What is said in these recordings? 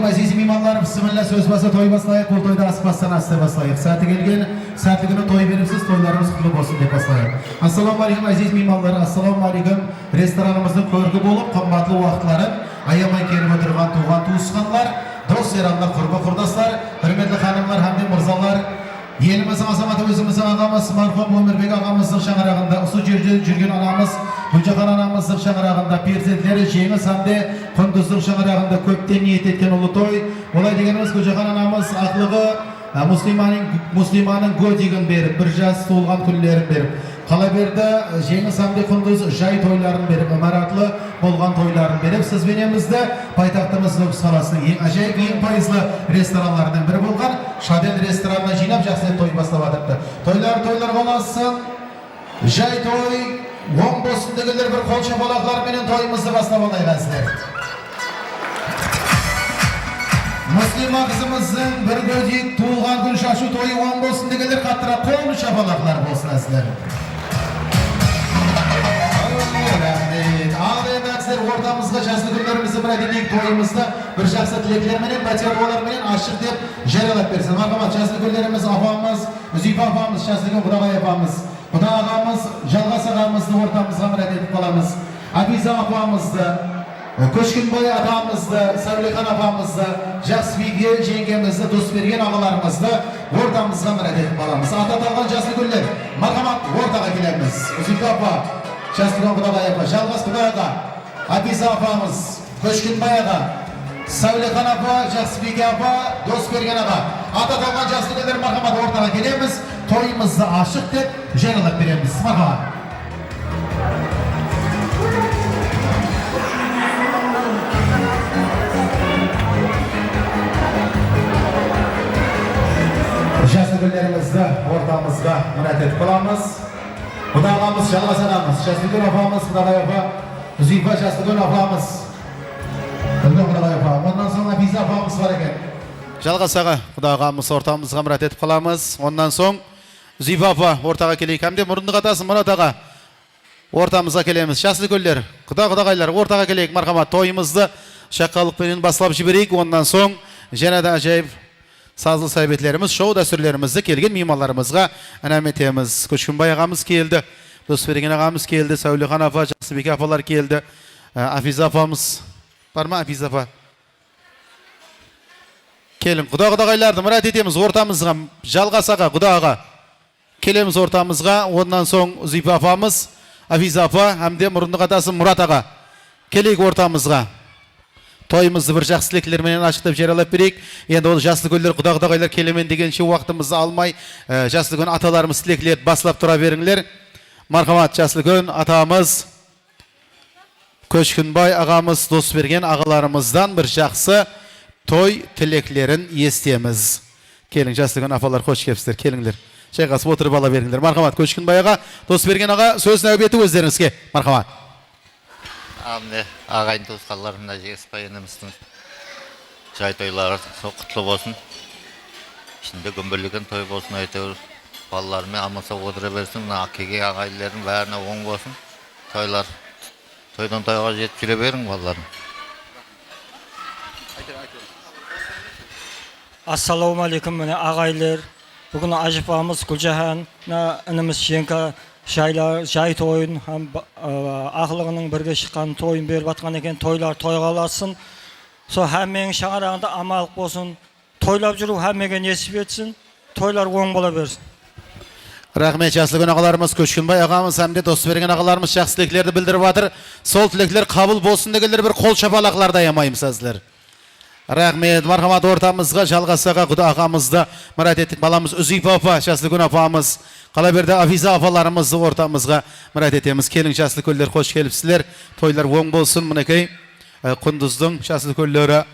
aziz mehmonlar, bismillah söz basa to'y baslayık, bu to'yda asbasdan asla baslayık. Saati kelgan, saati kuni to'y beribsiz, to'ylarimiz qutlug' bo'lsin deb baslayık. Assalomu alaykum aziz mehmonlar, assalomu alaykum. Restoranimizning ko'rgi bo'lib, qimmatli vaqtlari ayamay kelib o'tirgan tuğan tuğusqanlar, do'st yaranlar, qurba qurdoshlar, hurmatli xonimlar hamda mirzolar, yelimizin azamati o'zimizning og'amiz marhum O'mirbek og'amizning shag'irag'ida, usul jurgan onamiz Guljahan onamizning shag'irag'ida farzandlari Jengiz hamda Qunduzning shag'irag'ida ko'pdan niyat etgan ulu to'y. Bo'lay deganimiz Guljahan onamiz aqlig'i muslimaning go'digini berib, bir jas to'lgan kunlarini berib, qalaberda Jengiz hamda Qunduz joy to'ylarini berib, imaratli bo'lgan to'ylarini berib, siz menimizda poytaxtimiz Nukus qalasining eng ajoyib, eng foizli restoranlaridan biri bo'lgan Shadel restoranidan jinab jaxsi to'y boshlab to'ylar bo'lsin. Joy to'y Wong bo'lsin deganlar bir qo'l shapaloqlar bilan to'yimizni boshlab olaylik. Muslima qizimizning bir go'dik tug'ilgan kun shu to'yi Wong bo'lsin deganlar qattiq qo'l shapaloqlar bo'lsin sizlar. Ağlayanlar ortamızda şahslı günlerimizi bırakıp toyumuzda bir şahsı tileklermenin, batiyarlarmenin aşık deyip jeralat versin. Marhamat şahslı günlerimiz afamız, Züyfe afamız, şahslı gün Kudağa yapamız. Kudağa ağamız, Jalgas ağamızda ortamızda bırak edip kalamız. Abize afamızda, Köşkün boyu adamızda, Savlikan afamızda, Jasvigi jengemizde, Dostbergen ağalarımızda ortamızda bırak edip kalamız. Atatalgan şahslı günler, marhamat ortağa gelemiz. Züyfe afa. Şahslıkan Kudağa yapar, Jalgas Kudağa, Abize afamız, Köşkün bayağı, Savlikan afa, Jasvigi afa, Dostbergen afa. Atatalgan şahslı günler marhamat ortağa gelemiz. Toyumuzda aşık deyip jeralat veremiz. Marhamat. Şahslı günlerimizde ortamızda müracaat kılamiz. Kudağamız, Jalgas ağamız, şahslı gün afamız, Kudağa afa, Züyfe şahslı gün afamız. Kudağa afa. Ondan sonra Abize afamız var ekan. Jalgas ağa, Kudağa ağamız ortamızga müracaat kılamiz. Ondan soň Züyfe afa ortaga keleyik. Hamda murunduq atası Murat ağa ortamızga kelemiz. Şahslı günler, Kudağaylar ortaga keleyik. Marhamat toyumuzda şaqqalık bilen baslap jibereyik. Ondan soň jenada ajaýyp sazlı saybetlerimiz, şou dasturlarimizde kelgen mehmonlarimizga anamet etemiz. Köşkünbay ağamız keldi, Dostbergen ağamız keldi, Savlikan afa, Jasbek afalar keldi. Afize afamız, barma Afize afa? Kelin, Kudağaylardı müracaat etemiz ortamızga, Jalgas ağa, Kudağa kelemiz ortamızga. Ondan soň Züyfe afamız, Afize afa hamda murunduq atası Murat ağa keleyik ortamızga. Toyumuzdu bir жақсы тілектермен ашықтап жаралап берейік. Енді ол жасlı күндер Kudağaylar келемен дегенше уақытымызды алмай, жасlı күн аталарымыз тілеклерді баслап тұра беріңлер. Marhamat жасlı күн атамыз Köşkünbay ağamız, Dostbergen ağalarımızdan bir жақсы toy тілеклерін естеміз. Келin жасlı күн afalar hoş kepsizler, kelingler. Şayqasып отырып ала беріңлер. Marhamat Köşkünbay ağa, Dostbergen ağa söz nöbeti өздеріңізге. Marhamat. Hamda ağayın tuğusqallarımda Jesbay enimizдің жай тойлары құтлы болсын. Ішінде көмбірлеген той болсын, әйтеуір балаларымен аман-сау отыра берсін. Мына акеге ағайлардың бәріне оң болсын. Тойлар тойдан тойға жетіп жүре берің балаларым. Assalamu alaikum mene ağaylar. Bugün ajıpamız Guljahan, inimiz Jenka jay toyun ham ahliginin birge çıkan toyun berip atgan eken, toylar toyga alasın. So hammenin şaňaragynda amalyk bolsun. Toylap jürüp hammege nesip etsin. Toylar oň bola bersin. Rahmet jaslı gün ağalarımız, Köşkünbay ağamız hamda Dostbergen ağalarımız жақсы тілекlerді bildirip atır. Sol tilekler kabul bolsun degenler bir kol şapalaklarda yamayım sizler. Rahmet, marhamat ortamızga Jalgas ağa, Kudağa ağamızda müracaat ettik. Balamız Züyfe afa, jaslı gün afamız, Qalaberdə Afize afalarımızı ortamızga müracaat etemiz. Kelin jaslı günler, hoş gelipsizler. Toylar oň bolsun. Munakay Qunduzduň jaslı günleri,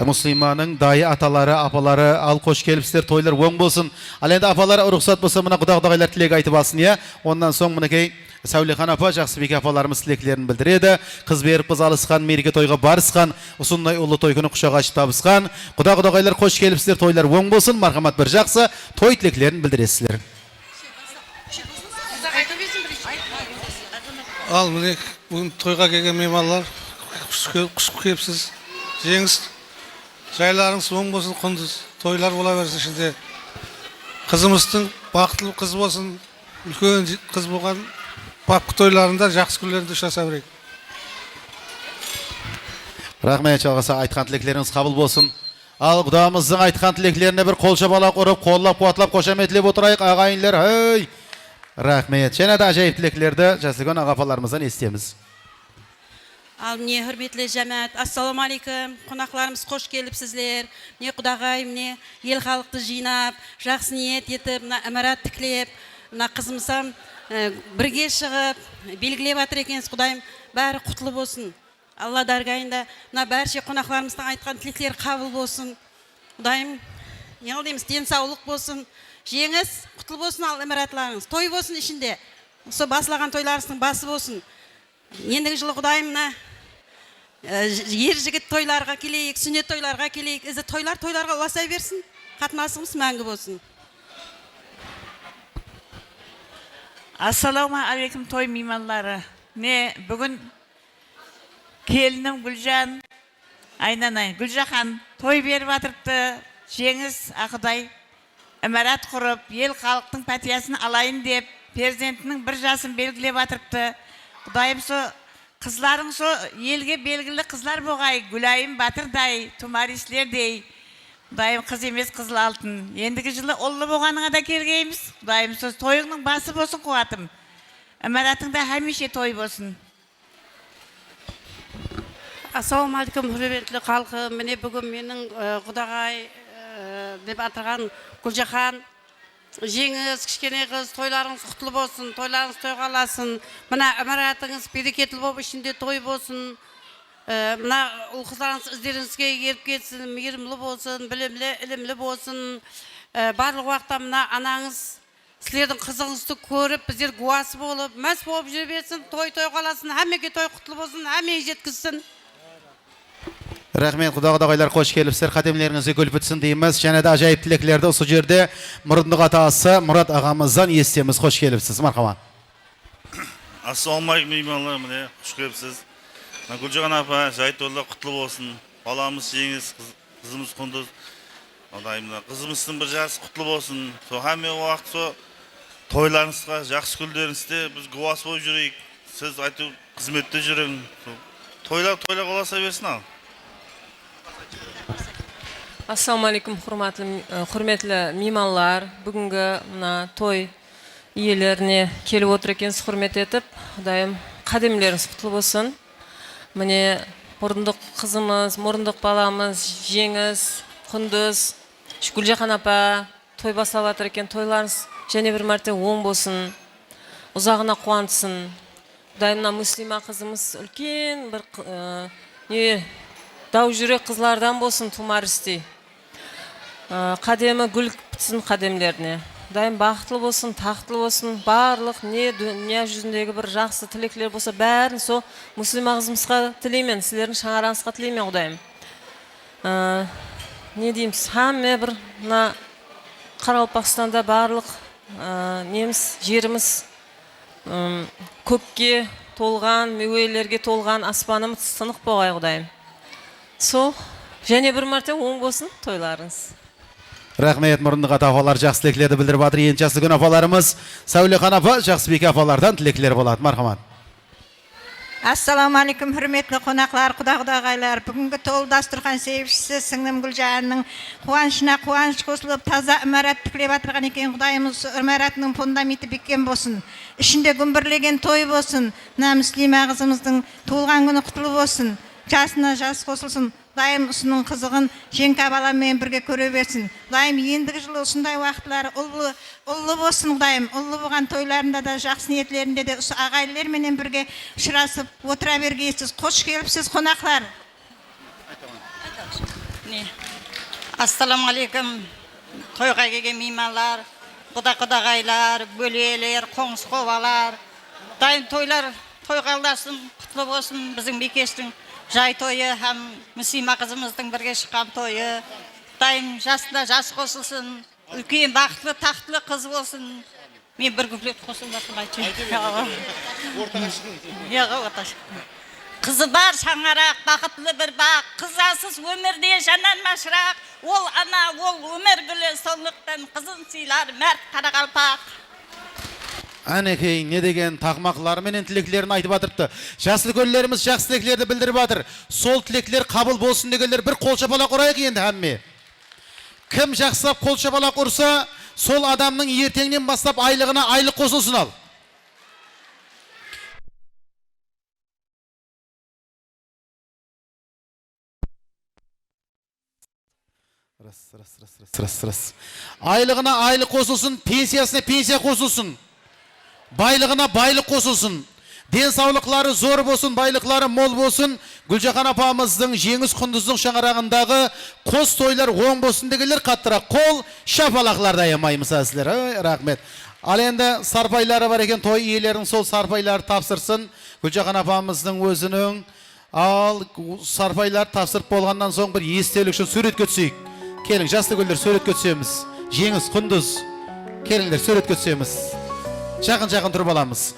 Muslimanın dayı ataları, apaları al hoş gelipsizler. Toylar oň bolsun. Al endi afalar ruhsat bolsa mına Kudağaylar tilek aytyp alsın ya. Ondan soň munakay Savlikan afa, Jasbek afalarımız tileklerini bildiredi. Kız berip kız alyskan, merike toyga baryskan, usunday ulu toykunu kuşak açıp tabyskan. Kudağaylar hoş gelipsizler. Toylar oň bolsun. Marhamat bir жақсы toy tileklerini bildiresizler. Al mine bugün toyga kelgen mehmanlar, kuş kepsiz. Jengiz Жайларыңыз оң болсын, құндыз тойлар бола берсін ішінде. Қызымыздың бақытлы қыз болсын, үлкен қыз болған бапқы тойларында жақсы күндерді ұшаса берейік. Рахмет, жалғаса айтқан тілектеріңіз қабыл болсын. Ал құдамыздың айтқан тілектеріне бір қол шапалақ ұрып, қоллап, қуатлап, қошаметлеп отырайық, ағайындар. Ей! Рахмет. Және де ажайып тілектерді жасылған ағапаларымыздан естеміз. Ал міне hürmetli жәмәт, ассаламу алейкум, қонақларымыз қош келіпсіздер. Міне құдағай, міне ел халықты жинап, жақсы ниет етіп, мына әмірат тіклеп, мына қызымсам бірге шығып, белгілеп атыр екенсіз. Құдайым бәрі құтлы болсын. Алла даргайында мына бәрше қонақларымыздың айтқан тілектері қабыл болсын. Құдайым, не дейміз, денсаулық болсын, жеңіс құтлы болсын, ал әміратларыңыз. Той болсын ішінде. Осы басылаған тойларыңыздың басы болсын. Ендігі жылы Құдайым мына ер жігіт тойларға келейік, сүннет тойларға келейік. Ізі тойларға ұласай берсін. Қатынасымыз мәңгі болсын. Ассаламу алейкум той мейманлары. Бүгін келінім Гүлжан, айнанай, Гүлжахан той беріп атырыпты. Жеңіс ақыдай әмәрат құрып, ел халықтың пәтиясын алайын деп, перзентінің бір жасын белгілеп атырыпты. Құдайым со қызларың со елге белгілі қызлар боғай, Гүлайым Батырдай, Тумарислердей. Құдайым қыз емес қызыл алтын. Ендігі жылы олы боғаныңа да келгейміз. Құдайым со тойыңның басы болсын қуатым. Әмәратыңда әмеше той болсын. Ассаламу алейкум, hürmetli халқы. Міне бүгін менің құдағай деп атырған Гүлжахан, жеңіс, кішкене қыз, тойларыңыз құтлы болсын, тойларыңыз тойға аласын. Мына әміратыңыз берекетлі болып ішінде той болсын. Мына ұл қыздарыңыз іздеріңізге еріп кетсін, мейірімлі болсын, білімлі, ілімлі болсын. Барлық уақытта мына анаңыз сілердің қызыңызды көріп, біздер гуасы болып, мәс болып жүре берсін, тойға аласын, әмеге той құтлы болсын, әмеге жеткізсін. Рахмет, құдағайлар қош келіпсіздер, қатемлеріңізге гүл бітсін дейміз. Және де ажайып тілектерді осы жерде мұрындық атасы Мұрат ағамыздан естеміз. Қош келіпсіз, мархабат. Ассаламалейкум меймандар, міне қош келіпсіз. Гүлжан апа, жай тойлар құтлы болсын. Баламыз жеңіс, қызымыз құндыз. Қызымыздың бір жасы құтлы болсын. Со әме уақыт со тойларыңызға жақсы күндеріңізде біз гуас болып жүрейік. Сіз айту қызметте жүрің. Тойлар қоласа берсін ал. Ассаламалейкум, құрметлі мейманлар. Бүгінгі мына той иелеріне келіп отыр екенсіз, құрмет етіп, Құдайым қадемлеріңіз құтлы болсын. Міне мұрындық қызымыз, мұрындық баламыз, жеңіс, құндыз, Гүлжахан апа той басталып жатыр екен, тойларыңыз және бір мәрте оң болсын, ұзағына қуантсын. Құдайым мына Мүслима қызымыз үлкен бір дау жүрек қызлардан болсын, Тумарістей. Қадемі гүл бітсін қадемлеріне. Құдайым бақытлы болсын, тақтылы болсын, барлық дүния жүзіндегі бір жақсы тілектер болса, бәрін со Мүслима қызымызға тілеймен, сілердің шаңараңызға тілеймен, Құдайым. Не дейміз, әмме бір Қарақалпақстанда барлық неміз жеріміз көкке толған, меуелерге толған, аспанымыз сынық болғай, Құдайым. Сол, және бір мәрте оң болсын тойларыңыз. Рахмет, мұрындық атафалар жақсы тілеклерді білдіріп атыр. Ең жақсы күн апаларымыз Сәулехан апа, жақсыбек апалардан тілеклер болады. Мархамат. Ассаламу алейкум, hürmetli қонақлар, құдағайлар. Бүгінгі тол дастұрхан себепшісі сіңлім Гүлжанның қуанышына қуаныш қосылып, таза үмәрат тіклеп атырған екен. Құдайымыз үмәратының фундаменті беккен болсын. Ішінде күмбірлеген той болсын. Мүслима қызымыздың туылған күні құтлы болсын. Жасына жас қосылсын. Құдайым ұсының қызығын Женка баламен бірге көре берсін. Құдайым ендігі жылы осындай уақытлары ұлы болсын. Құдайым ұлы болған тойларында да, жақсы ниетлерінде де ағайлерменен бірге ұшырасып отыра бергейсіз. Қош келіпсіз қонақлар. Ассаламу алейкум, тойға келген мейманлар, құдағайлар, бөлелер, қоңыз қобалар. Құдайым тойға алдасын, құтлы болсын біздің бекештің. Жай тойы, һәм Мүслима қызымыздың бірге шыққан тойы. Құдайым жасына жас қосылсын, үлкен бақытлы, тақтылы қыз болсын. Мен бір күплет қосылмасын айтайын. Kızı var şаңарақ, бақытлы bir bak. Kızasız ömürde жанан машырақ. Ол ана, ол өмір біле сондықтан қызын сыйлар мәрт Қарақалпақ. Anekey ne degen takmaklar menen tileklerini aytıp atırptı. Jaslı göllerimiz jakсы tileklerdi bildirip atır. Sol tilekler kabul bolsun degenler bir kol çapalak urayık endi hemme. Kim jakslap kol çapalak ursa, sol adamның ertеңнен бастап айлығына айлық қосылсын ал. Рас. Айлығына айлық қосылсын, пенсиясына пенсия қосылсын. Байлығына байлық қосылсын. Денсаулықтары зор болсын, байлықтары мол болсын. Гүлжахан апамыздың жеңіс құндыздың шаңырағындағы қос тойлар оң болсын дегендер қаттырақ қол шапалақларда аямаймыз сіздер. Рахмет. Ал енді сарпайлары бар екен, той иелерінің сол сарпайлары тапсырсын. Гүлжахан апамыздың өзінің ал сарпайлар тапсырып болғаннан соң бір естелік үшін суретке түсейік. Келің, жасты гүлдер суретке түсеміз. Жеңіс құндыз. Келіңдер суретке түсеміз. Жақын тұрып аламыз.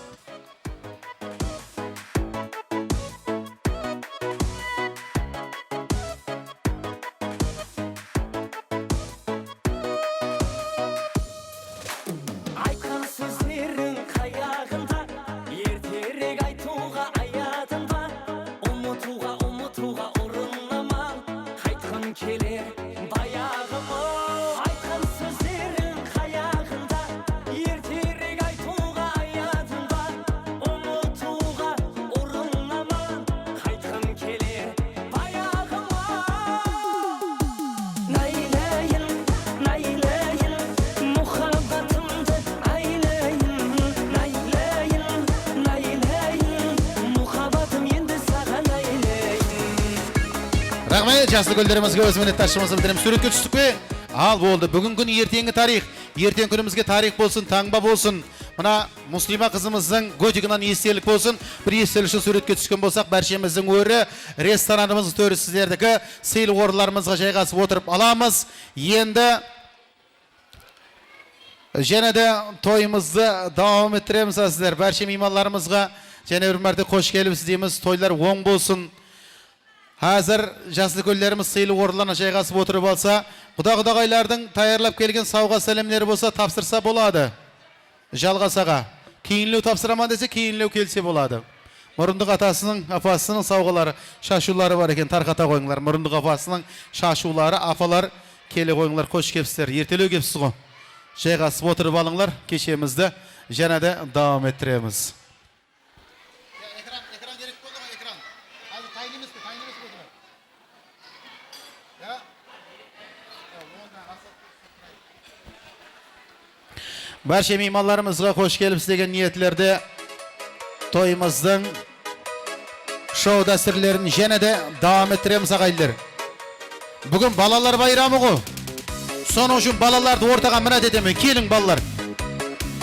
Rahmet, jaslı göllerimizge öz minnettarçılığımızı bildiremiz. Suretke түстік пе? Al болды. Бүгін күн ертеңгі тарих. Ертең күнімізге тарих болсын, таңба болсын. Мына Мұслима қызымыздың көтігінен естелік болсын. Бір естелікші суретке түскен болсақ, бәршеміздің өрі, ресторанымыз төрі сіздердікі сейл орыларымызға жайғасып отырып аламыз. Енді және де тойымызды давам еттіреміз сіздер. Бәршем иманларымызға және бір мәрте қош келіпсіз дейміз. Тойлар оң болсын. Hazır jaslı göllerimiz sıylı orlarına жайғасып отырып алса, құда-құдағайлардың таярлап келген сауға сәлемлері болса тапсырса болады. Жалғасаға. Кейінлеу тапсыраман десе, кейінлеу келсе болады. Мұрындық атасының, апасының сауғалары, шашулары бар екен, тарқата қойыңлар. Мұрындық апасының шашулары, апалар келе қойыңлар, қош кепсіздер. Ертелеу кепсіз ғой. Жайғасып отырып алыңлар, кешемізді және де давам еттіреміз. Barcha mehmonlarimizga xo'sh kelibsiz degan niyetlerde to'yimizning şov dasturlarini yanada davom ettiramiz ag'aylar. Bugun balalar bayrami-ku. So'ng uchun balalarni o'rtaga minat etaman. Keling balalar.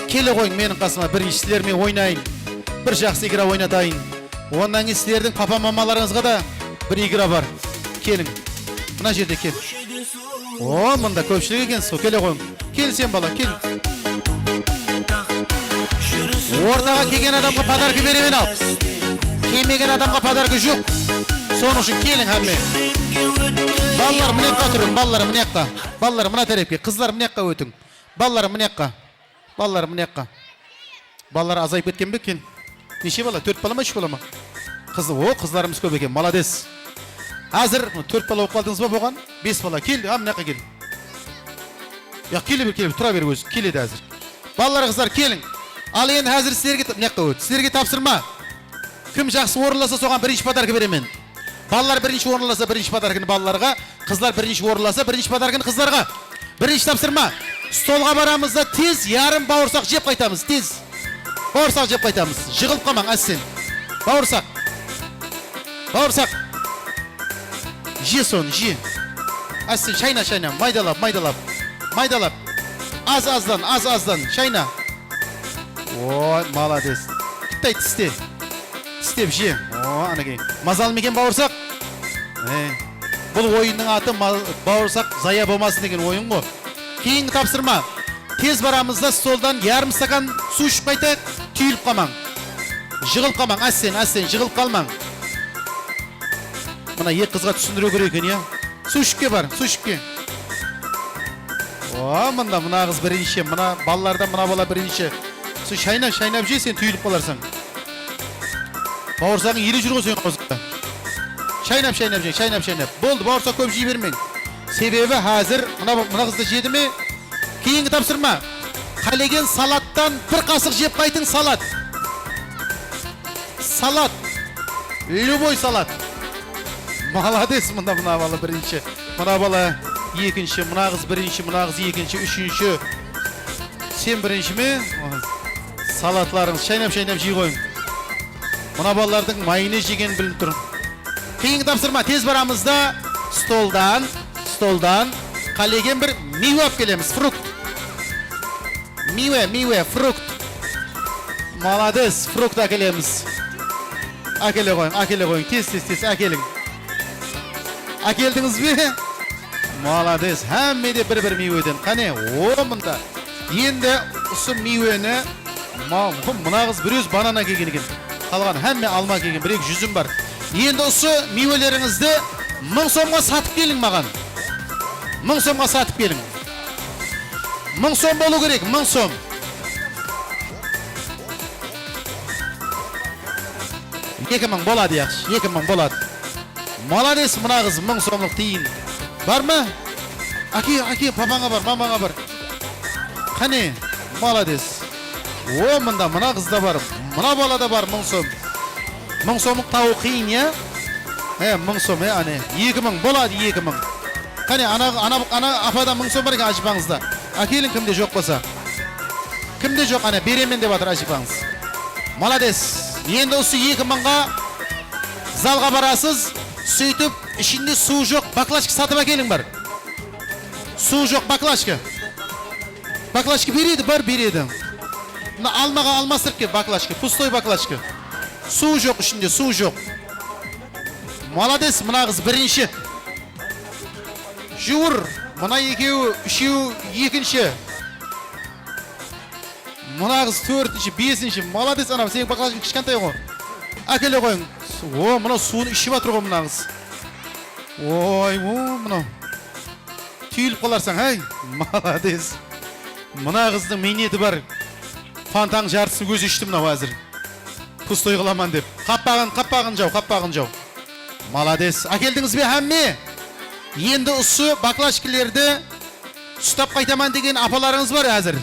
Kele qo'ying mening qasma bir ishlarni o'ynayın. Bir yaxshi igra o'ynatayın. Ondan sizlarning papa mamalaringizga da bir igra var. Keling. Buna yerda kel. O, bunda ko'pchilik ekansiz. Kele qo'ying. Kel sen bala, kel. Ortaga kelgan adamga padarka beraman al. Kelmagan adamga padarka yo'q. So'ng uchun keling hamma. Ballar mına yoqqa turing, ballar mına yoqqa. Ballar mına tarafga, qizlar mına yoqqa o'ting. Ballar mına yoqqa. Ballar mına yoqqa. Ballar azayıp ketgan bu ekan. Necha bala? 4 balami, 3 balami? Qiz, o, qizlarimiz ko'p ekan. Malades. Hozir 4 bala o'qib qoldingizmi bo'lgan? 5 bala kel, hamma yoqqa kel. Ya kelib, tura ber o'zi. Keladi hozir. Ballar, qizlar keling. Al endi hozir sizlarga nima qilib, sizlarga topshirma. Kim yaxshi o'rinlasa so'gan birinchi padarka beraman. Ballar birinchi o'rinlasa birinchi padarkani ballarga, qizlar birinchi o'rinlasa birinchi padarkani qizlarga. Birinchi topshirma. Stolga boramizda tez yarim bavursoq jeb qaytamiz, tez. Bavursoq jeb qaytamiz. Jig'ilib qolmang asin. Bavursoq. Bavursoq. Jeson, je. Asin shayna, maydalab. Maydalab. Az-azdan shayna. Oy, malades. Bitta tiste. Tiste bir şey. O, anagay. Mazal mı eken bağırsak? Bu oyunun adı bağırsak zaya bo'lmasin degan oyun bu. Keyingi topshirma. Tez baramızda stoldan yarım stakan su içip qaytaq, tüyülüp qalmang. Jig'ilib qalmang, asen, jig'ilib qalmang. Mına екі қызға түсіндіру керек екен, ya. Сушикке бар, сушикке. О, мына қыз бірінші, мына балалардан мына бала бірінші. Су шайнап же, сен түйіліп қаларсың. Бауырсағың елі жүр ғой сен қозықта. Шайнап. Болды, бауырсақ көп жей бермең. Себебі қазір мына қызды жеді ме? Кейінгі тапсырма. Қалеген салаттан бір қасық жеп қайтың салат. Салат. Любой салат. Молодец, мына бала бірінші. Мына бала екінші, мына қыз бірінші, мына қыз екінші, үшінші. Сен бірінші ме? Салатларыңыз шайнап жей қойың. Мына балалардың майыны жеген біліп тұрын. Кейінгі тапсырма, тез барамызда столдан қалеген бір мейуе алып келеміз, фрукт. Мейуе, фрукт. Молодец, фрукт әкелеміз. Әкеле қойың, тез, әкелің. Әкелдіңіз бе? Молодец, әммеде бір мейуеден. Қане, о, мұнда. Енді ұсы мейуені, мына қыз бір өз банана кеген екен. Қалған әмме алма кеген, бір екі жүзім бар. Енді ұсы мейуелеріңізді 1000 сомға сатып келің маған. 1000 сомға сатып келің. 1000 сом болу керек, 1000 сом. 2000 болады яқшы, 2000 болады. Молодец, мына қыз 1000 сомлық тиын. Бар ма? Әке, папаңа бар, мамаңа бар. Қане, молодец. О, мына қызда бар, мына балада бар 1000 сом. 1000 сомлық тауы қиын, я? 1000 сом, ане. 2000 болады, 2000. Қане, ана апада 1000 сом бар екен ажипаңызда. Әкелің кімде жоқ болса. Кімде жоқ, ане, беремен деп атыр ажипаңыз. Молодец. Енді осы 2000-ға залға барасыз, сөйтіп, ішінде су жоқ, баклашка сатып әкелің бар. Су жоқ, баклашка. Баклашка береді, бар береді. Алмаға алмастырып ке, баклашка, пустой баклашка. Су жоқ ішінде, су жоқ. Молодец, мына қыз бірінші. Жуыр, мына екеуі, үшеуі, екінші. Мына қыз төртінші, бесінші. Молодец, анам, сен баклашка кішкентай ғой. Әкеле қойың. О, мына суын ішіп атыр ғой мына қыз. Ой, мына. Түйіліп қаларсың, әй. Молодец. Мына қыздың мейнеті бар. Фантаң жартысын көз ішті мына әзір. Пустой қыламан деп. Қаппағын жау. Молодец. Әкелдіңіз бе әмме? Енді ұсы баклашкілерді ұстап қайтаман деген апаларыңыз бар әзір.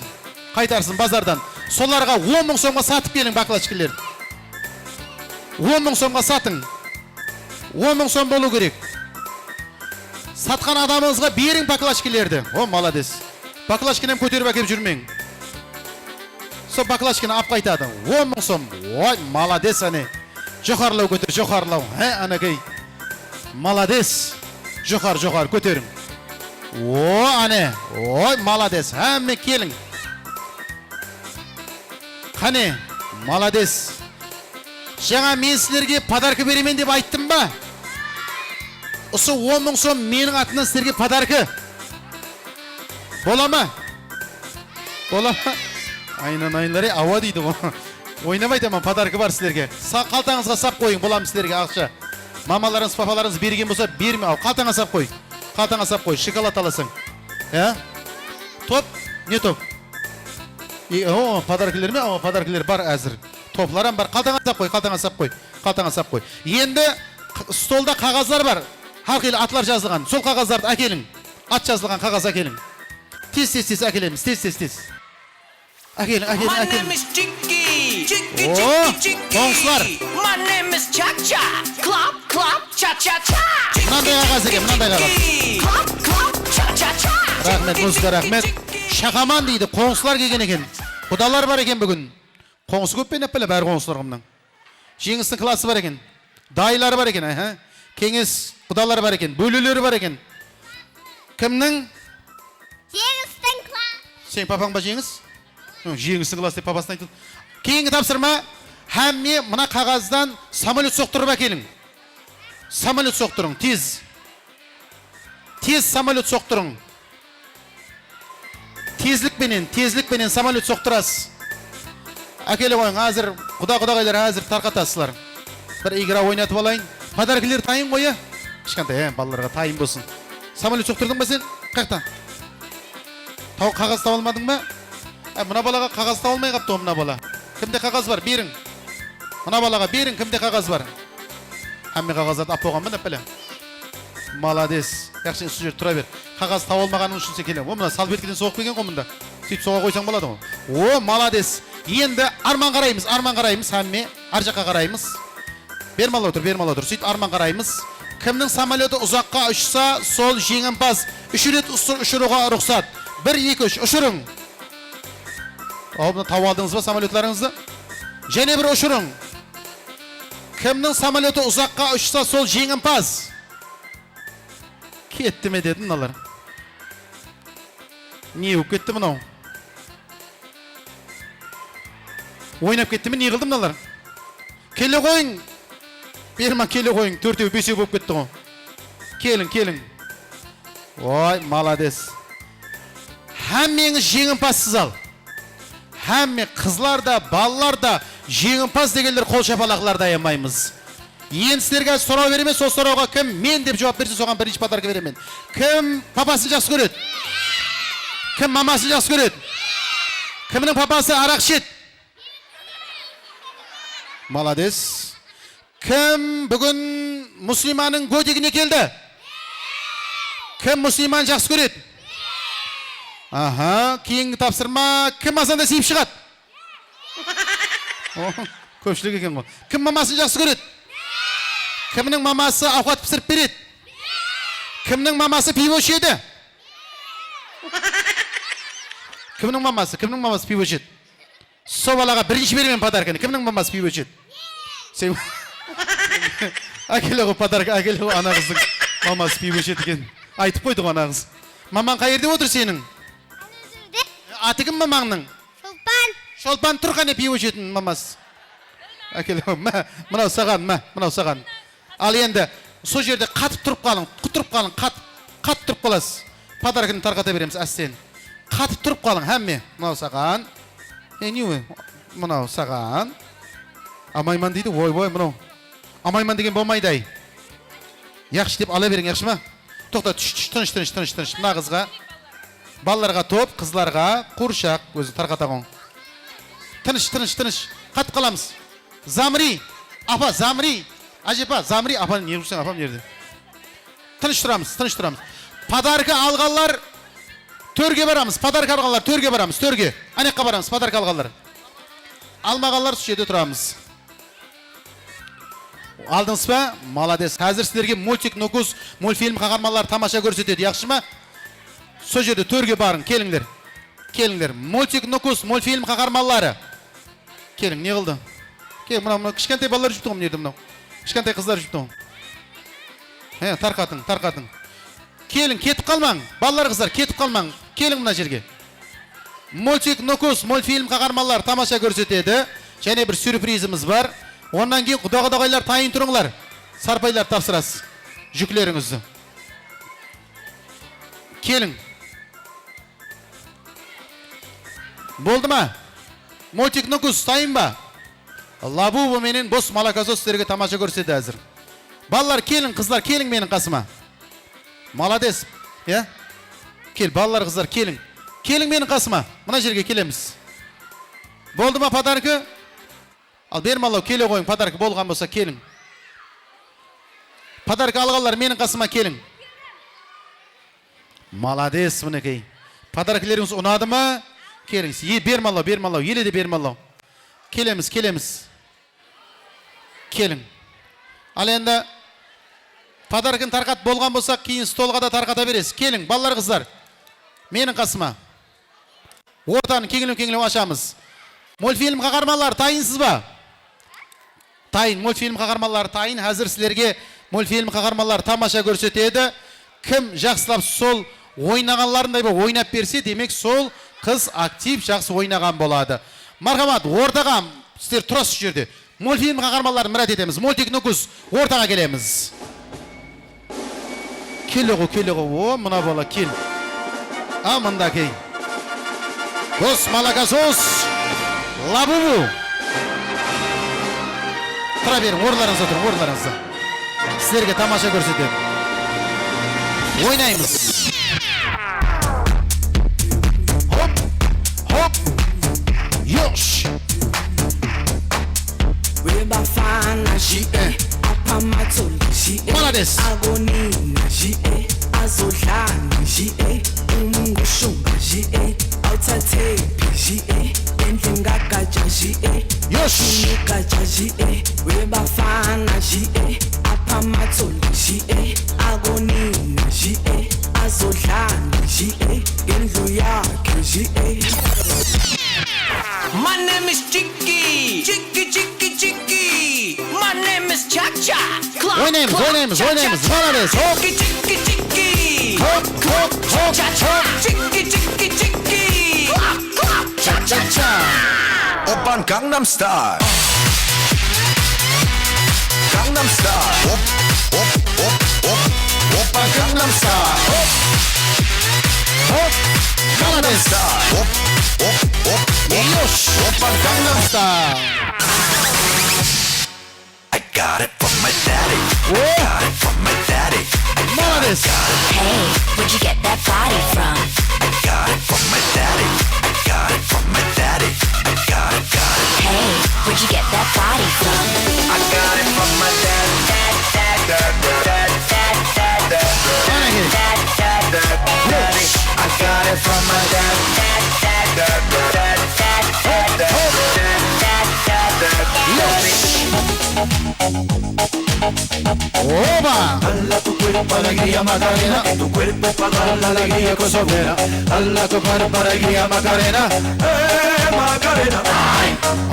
Қайтарсын базардан. Соларға 10 000 сомға сатып келің баклашкілер. 10 000 сомға сатың. 10 000 сом болу керек. Сатқан адамыңызға берің баклашкілерді. О, молодец. Баклашкінен көтеріп әкеп жүрмең. Со баклашкіні ап қайтады. 10 000 сом. Ой, молодец, ане. Жоғарлау көтер, жоғарлау. Анакей. Молодец. Жоғар, көтерің. О, ане. Ой, молодец. Әмме келің. Қане, молодец. Жаңа мен сілерге подарка беремен деп айттым ба? Осы 10 000 сом менің атынан сілерге подарка. Бола ма? Айналары ауа дейді ғой. Ойнамайды ма, подарка бар сілерге. Қалтаңызға сап қойың, боламын сілерге ақша. Мамаларыңыз, папаларыңыз берген болса, берме. Қалтаңа сап қой, шоколад аласың. Топ, не топ? Подаркілер ме? Подаркілер бар әзір. Топларам бар, қалтаңа сап қой. Енді столда қағаздар бар. Харқилы атлар жазылған. Сол қағаздарды әкелің. Ат жазылған қағаз әкелің. Тез әкелеміз, тез. Әкелің. Қоңсылар. Мынандай қағаз. Рахмет, музыка, рахмет. Шақаман дейді, қоңсылар келген екен. Құдалар бар екен бүгін. Қоңсы көп пен әппілі бәрі қоңсылар қымның. Жеңістің класы бар екен. Дайлары бар екен. Кеңес құдалар бар екен. Бөлілері бар екен. Кімнің? Жеңістің класы. Сен папаң ба жеңіс? Жеңістің класы деп папасын айтылды. Кейінгі тапсырма, әмме мына қағаздан самолет соқтырып әкелің. Самолет соқтырың, тез. Тез самолет соқтырың. Тезлікпенен самолет соқтырасыз. Әкелі қойың, құдағайлар әзір тарқатасылар. Бір игра ойнатып алайын. Подаркілер тайын қойы. Кішкентай, балаларға тайын болсын. Самолет соқтырдың ба сен? Қаяқтан? Қағаз таба алмадың ба? Мына балаға қағаз таба алмай қапты мына бала. Кімде қағаз бар? Берің. Мына балаға берің, кімде қағаз бар? Әмме қағаздарды ап қойған ба нәпілі? Маладес. Яқшы су жер тұра бер. Қағаз таба алмағаның үшін сен келем. О, мына салбеткеден соғып келген ғой мұнда. Сөйтіп соға қойсаң болады ғой. О, маладес. Енді арман қараймыз, әмме ар жаққа қараймыз. Бермал отыр. Сөйтіп арман қараймыз. Кімнің самолеті ұзаққа ұшса, сол жеңімпаз. 3 рет ұшыруға рұқсат. 1, 2, 3 ұшырың. Тауып алдыңыз ба самолетларыңызды? Және бір ұшырың. Кімнің самолеті ұзаққа ұшса, сол жеңімпаз. Кетті ме дедім алар. Не өп кетті мұнау? Ойнап кетті ме, не қылдым алар? Келе қойың. Берма, келе қойың. 4-еу 5-еу болып кетті ғой. Келің. Ой, маладес. Әммеңіз жеңімпазсыз ал. Әмме қызлар да, балалар да жеңімпаз дегендер қол шапалақларды аямаймыз. Енді сіздерге сұрау беремен, сол сұрауға кім мен деп жауап берсе, соған бірінші подарка беремен. Кім папасын жақсы көреді? Кім мамасын жақсы көреді? Кімнің папасы арақ ішеді? Маладес. Кім бүгін мұслиманың годигіне келді? Кім мұслиман жақсы көреді? Аха, кейінгі тапсырма, кім азанда сейіп шығады? Көпшілік екен ғой. Кім мамасын жақсы көреді? Кімнің мамасы ауқат пісіріп береді? Кімнің мамасы пиво ішеді? Кімнің мамасы пиво ішеді? Сол балаға бірінші беремен подарканы. Кімнің мамасы пиво ішеді? Сен әкеле ғой подарка, әкеле ғой ана қыздың мамасы пиво ішеді екен. Айтып қойды ғой ана қыз. Мамаң қай жерде отыр сенің? Аты кім мамаңның? Шолпан тұр қане пиво ішетін мамасы. Әкеле ғой, мынау саған. Ал енді, сол жерде қатып тұрып қалың, қатып тұрып қаласыз. Подарканы тарқата береміз, әстен. Қатып тұрып қалың, әмме, мынау саған. Мынау саған. Амайман дейді, ой, мынау. Амайман деген болмайды-ай. Яқшы деп ала берің, яқшы ма? Тоқта, тыныш. Мына қызға, балаларға топ, қызларға, қуршақ, өзі тарқатағың. Тыныш. Қатып қаламыз. Замри. Ажепа, Замри. Апаны не жүрсің, апам жерде. Тыныш тұрамыз. Подарка алғанлар төрге барамыз. Төрге. Анекқа барамыз, подарка алғанлар. Алмағанлар сол жерде тұрамыз. Алдыңыз ба? Маладес. Қазір сіздерге мультик, нукус, мультфильм қағармалар тамаша көрсетеді. Яқшы ма? Сол жерде төрге барың, келіңдер. Мультик, нукус, мультфильм қағармалары. Келің, не қылды? Мынау кішкентай балалар жүріпті ғой, мынау. Кішкентай қыздар жүріпті ғой. Тарқатың. Келің, кетіп қалмаң. Балалар қыздар, кетіп қалмаң. Келің мына жерге. Мультик, нукус, мультфильм қағармалар тамаша көрсетеді. Және бір сюрпризіміз бар. Ондан кейін құдағайлар тайын тұрыңлар. Сарпайлар тапсырасыз. Жүклеріңізді. Келің. Болды ма? Мультик, нукус, тайын ба? Лабубы менен бос малакасос сіздерге тамаша көрсетеді әзір. Балалар келің, қызлар келің менің қасыма. Маладес. Кел, балалар, қызлар келің. Келің менің қасыма. Мына жерге келеміз. Болды ма подарка? Ал бермалау, келе қойың, подарка болған болса келің. Подарка алғанлар менің қасыма келің. Маладес мінекей. Подаркалеріңіз ұнады ма? Келіңіз. Бермалау, еле де бермалау. Келеміз. Келің. Ал енді подаркын тарқат болған болса, кейін столға да тарқата бересіз. Келің, балалар, қыздар. Менің қасыма. Ортаны кеңілім ашамыз. Мультфильм қағармалар тайынсыз ба? Тайын, мультфильм қағармалар тайын. Әзір сілерге мультфильм қағармалар тамаша көрсетеді. Кім жақсылап сол ойнағанларындай ойнап берсе, демек сол қыз актив жақсы ойнаған болады. Мархамат, ортаға сіздер тұрасыз жерде. Мультфильм қағармаларын мұрат етеміз. Мультик, нукус, ортаға келеміз. Келі ғой. О, мына бала, кел. Мында кей. Дос малакасос. Лабубу. Тұра берің, орларыңызда тұрың, Сіздерге тамаша көрсетеді. Oynayımız. Hop. Hop. Yoş. Malades. Yoş. My name is Chicky, Chicky, Chicky, Chicky. My name is Cha-Cha. Oynayımız, oynayımız, oynayımız. Malades. Hop. Chicky, Chicky, Chicky. Hop, hop, hop, hop. Chicky, Chicky, Chicky. Cha cha cha. Oppan Gangnam Style. Gangnam Style. Op, op, op, op. Oppan Gangnam Style. Hop. Hop. Malades. Style. Op, op, op. Yoş. Oppan Gangnam Style. I got it from my daddy. Got it from my daddy. Malades. Hey, where'd you get that body from? I got it from my daddy. I got it from my daddy. I got it, got it. Hey, where'd you get that body from? I got it from my daddy. Dad, dad, dad, dad, dad, dad, Oynayın. dad, dad, dad, daddy. I got it from my dad. Dad, dad, dad, dad, dad, dad, dad, dad, dad, dad, daddy. Oba. Hala tu cuerpo alegría Macarena, tu cuerpo para dar la alegría kosovera. Hala tu cuerpo alegría Macarena, Macarena.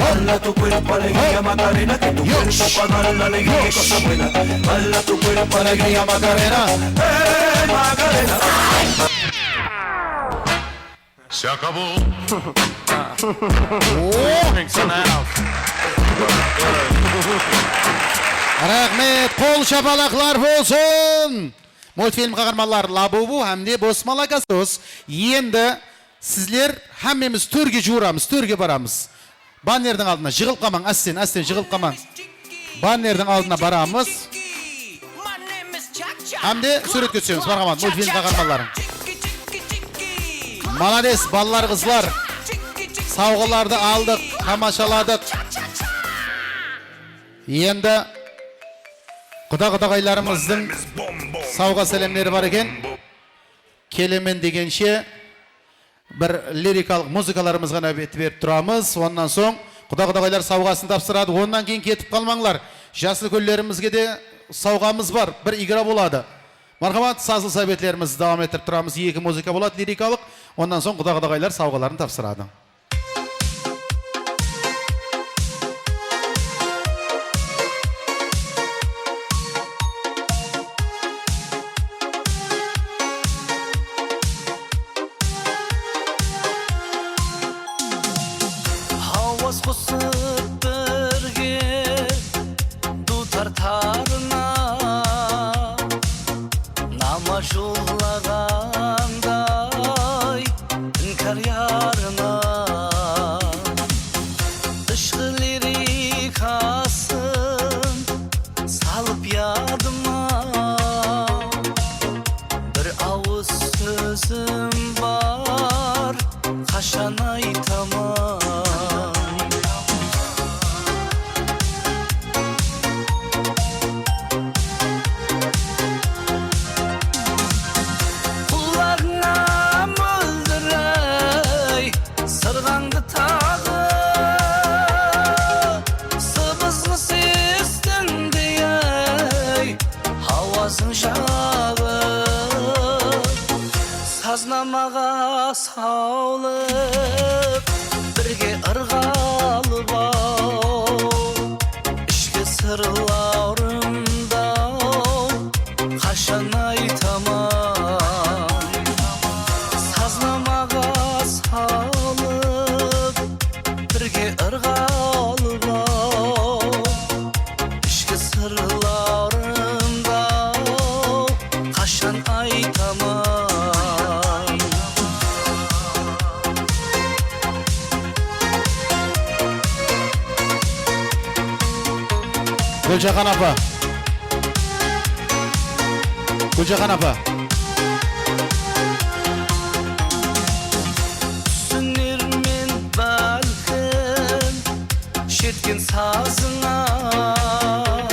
Hala tu cuerpo alegría Macarena, que tu cuerpo para dar la alegría cosa buena. Hala tu cuerpo alegría Macarena, Macarena. Se acabó. Rahmet, kol şapalaklar bolsun. Multfilm kahramanlar Labubu hamde Bosmalakasız. Endi sizler hammamiz türge juramız, türge baramız. Bannerden aldına jığılıp kalmang, asten jığılıp kalmang. Bannerden aldına baramız. Hamde suret götürüyoruz, marhamat, multfilm kahramanları. Malades, ballar, kızlar. Savgılarda aldık, tamaşaladık. Endi Құда-құдағайларымыздың сауға сәлемдері бар екен. Келемен дегенше бір лирикалық музыкаларымызға нәбет беріп тұрамыз. Ондан соң құда-құдағайлар сауғасын тапсырады. Ондан кейін кетіп қалмаңлар. Жасыл көллерімізге де сауғамыз бар. Бір игра болады. Мархамат, сазыл сәбетлерімізді давам етіп тұрамыз. Екі музыка болады лирикалық. Ондан соң құда-құдағайлар сауғаларын тапсырады. Қосып бірге дутар тарына нама жолағандай іңкәр ярына ішкі лирикасын салып ядыма бір ауыз сөзім бар қашан айтамын Сазнамаға саулып, бірге ырғалып ау, ішкі сырларымда қашан айтаман. Сазнамаға саулып, бірге ырғалып ау, ішкі сырларымда қашан айтаман. Gülcahan apa? Gülcahan apa? ketken sazına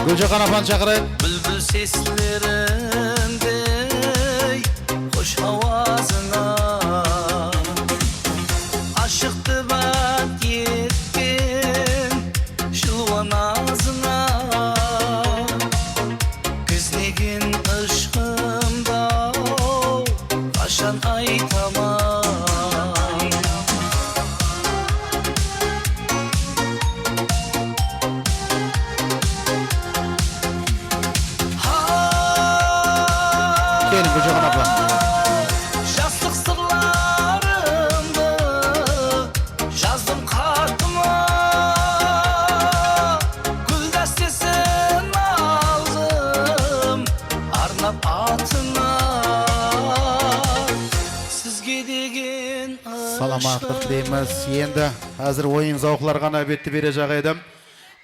Gülcahan apan çakırayım. Bülbül seslerindey hoş havasına Aşıktı ben yetkin şılvan ağzına Güzlegin ışkımda kaşan aytamam Gelin Gülcahan abla. Yastık sırlarımdı yazdım kartıma Gül destesini aldım arnap atına Sizge degen Salamatlık deymiz. Endi hazır oyun zavuklar gana betti berejak edim.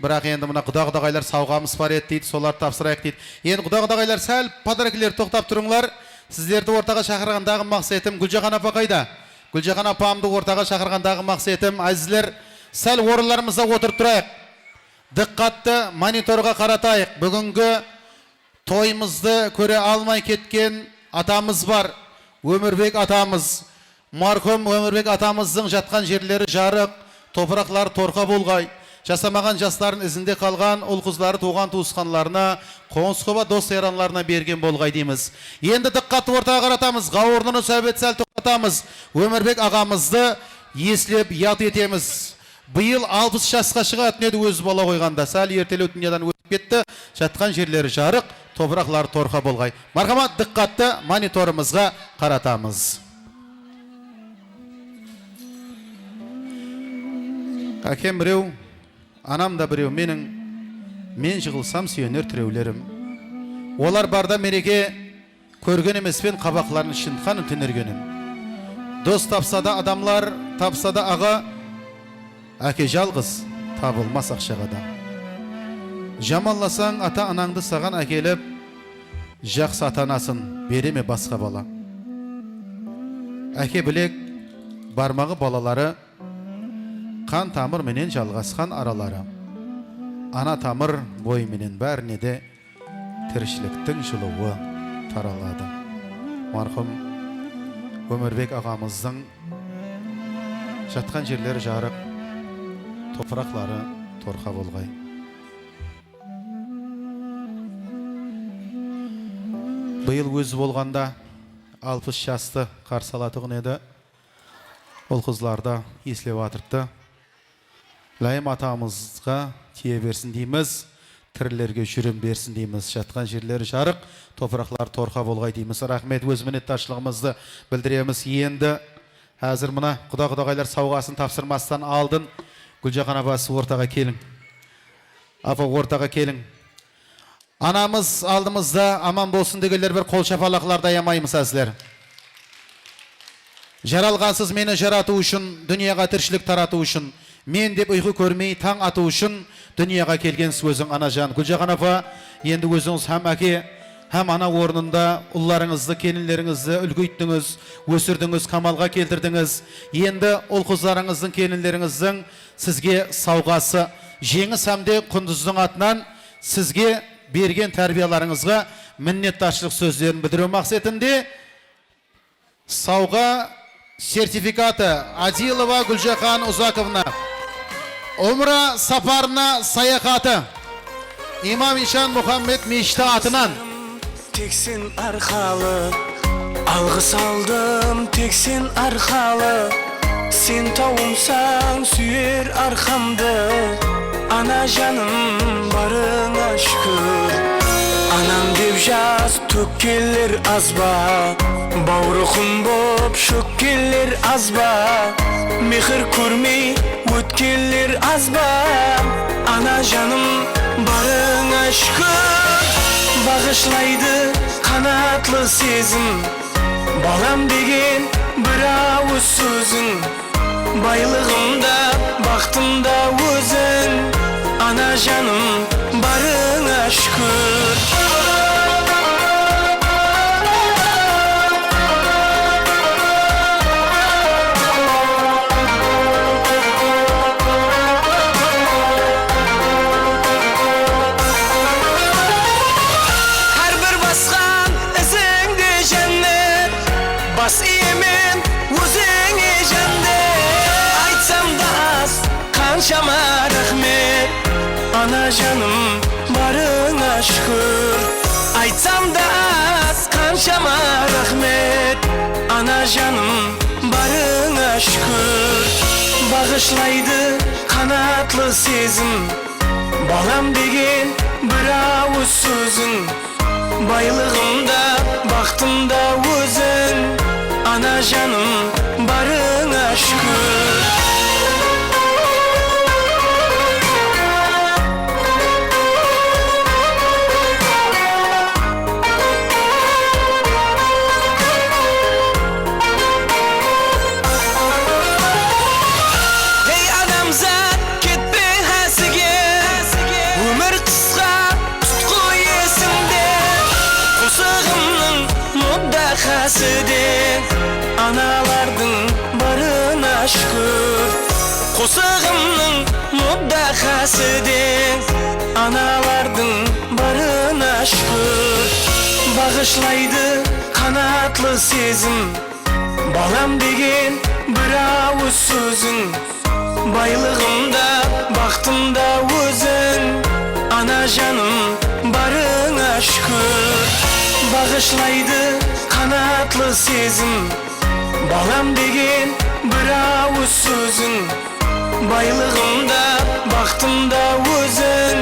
Birak endi mına Құдағайlar сауғамыз бар еді дейді, соларды тапсырайық дейді. Енді Құдағайlar сәл подаркілер тоқтап тұрыңлар. Сіздерді ортаға шақырғандағы мақсатым Гүлжахан апа қайда? Гүлжахан апамды ортаға шақырғандағы мақсатым әзіздер сәл орындарымызда отырып тұрайық. Диққатты мониторға қаратайық. Бүгінгі тойымызды көре алмай кеткен атамыз бар. Өмірбек атамыз. Марқұм Өмірбек атамыздың жатқан жерлері жарық, топырақлары торқа болғай. Жасамаған жастарын ізінде қалған ұл қыздары туған туысқанларына, қоңысқоба дос яранларына берген болғай дейміз. Енді диққатты ортаға қаратамыз, ғауырнын сәбет сәл тоқтатамыз. Өмірбек ағамызды еслеп ят етеміз. Биыл 60 жасқа шығатын еді өз бала қойғанда. Сәл ертелеу дүниядан өтіп кетті. Жатқан жерлері жарық, топырақлары торқа болғай. Мархамат, диққатты мониторымызға қаратамыз. Әкем біреу, анам да біреу, мен жығылсам сүйенер тіреулерім. Олар барда мереке көрген емеспен қабақларын шынқанын тінергенім. Дос тапса да адамлар, тапса да аға, әке жалғыз табылмас ақшағада. Жамалласаң ата анаңды саған әкеліп, жақсы атанасын береме басқа бала. Әке білек бармағы балалары, қан тамыр менен жалғасқан аралары. Ана тамыр бой менен бәріне де тіршіліктің жылуы таралады. Марқұм Өмірбек ағамыздың жатқан жерлері жарық, топырақлары торқа болғай. Биыл өзі болғанда 60 жасты қарсалатығын еді. Ол қызларда еслеп атырыпты. Лайым атамызға тие берсін дейміз, тірілерге жүрім берсін дейміз. Жатқан жерлері жарық, топырақлар торқа болғай дейміз. Рахмет, өз мінетташылығымызды білдіреміз. Енді әзір мұна Құдағайлар сауғасын тапсырмастан алдын. Гүлжахан апасы ортаға келің. Апа ортаға келің. Анамыз алдымызда аман болсын дегелер бір қол шапалақларда аямаймыз әзілер. Жаралғансыз мені жарату үшін, дүнияға тіршілік тарату үшін, мен деп ұйқы көрмей таң ату үшін дүнияға келген сөзің анажан. Гүлжахан апа, енді өзіңіз һәм әке, һәм ана орнында ұлларыңызды, келінлеріңізді үлгіттіңіз, өсірдіңіз, қамалға келтірдіңіз. Енді ұл қыздарыңыздың, келінлеріңіздің сізге сауғасы, жеңіс әмде құндыздың атынан сізге берген тәрбияларыңызға міннетташылық сөздерін білдіру мақсатында сауға сертификаты Адилова Гүлжахан Ұзаковна, Умра сапарына саяхаты Имам Ишан Мұхаммед мешіті атынан. Тексен арқалы, алғыс алдым тексен арқалы, сен тауымсаң сүйер арқамды, ана жаным барыңа шүкір. Анам деп жаз төккелер азба, бауырықым боп шөккелер азба, мехір көрмей өткелер азба, ана жаным барыңа шүкір. Бағышлайды қанатлы сезім, балам деген бір ауыз сөзің, байлығымда бақытымда өзің, ана жаным барыңа шүкір. ana canım barına şükür. Aytsam da az kanşama rahmet, ana canım barına şükür. Bağışlaydı kanatlı sezim, balam degen bir avuz sözün. Baylığımda, baktımda özün, ana canım barına şükür. Hey adamzat ketme hasige, ömür kısa tutku yesimde. Kusağımның muddakasıdır, analardın barına şükür. Kusağımның muddakasıdır, analardın barına şükür. Bağışlaydı kanatlı sezim, balam degen bir avuz sözün. Baylığımda, baktımda özün, ana canım barına şükür. Bağışlaydı kanatlı sezim, balam degen bir avuz sözün. Baylığımda, baktımda özün,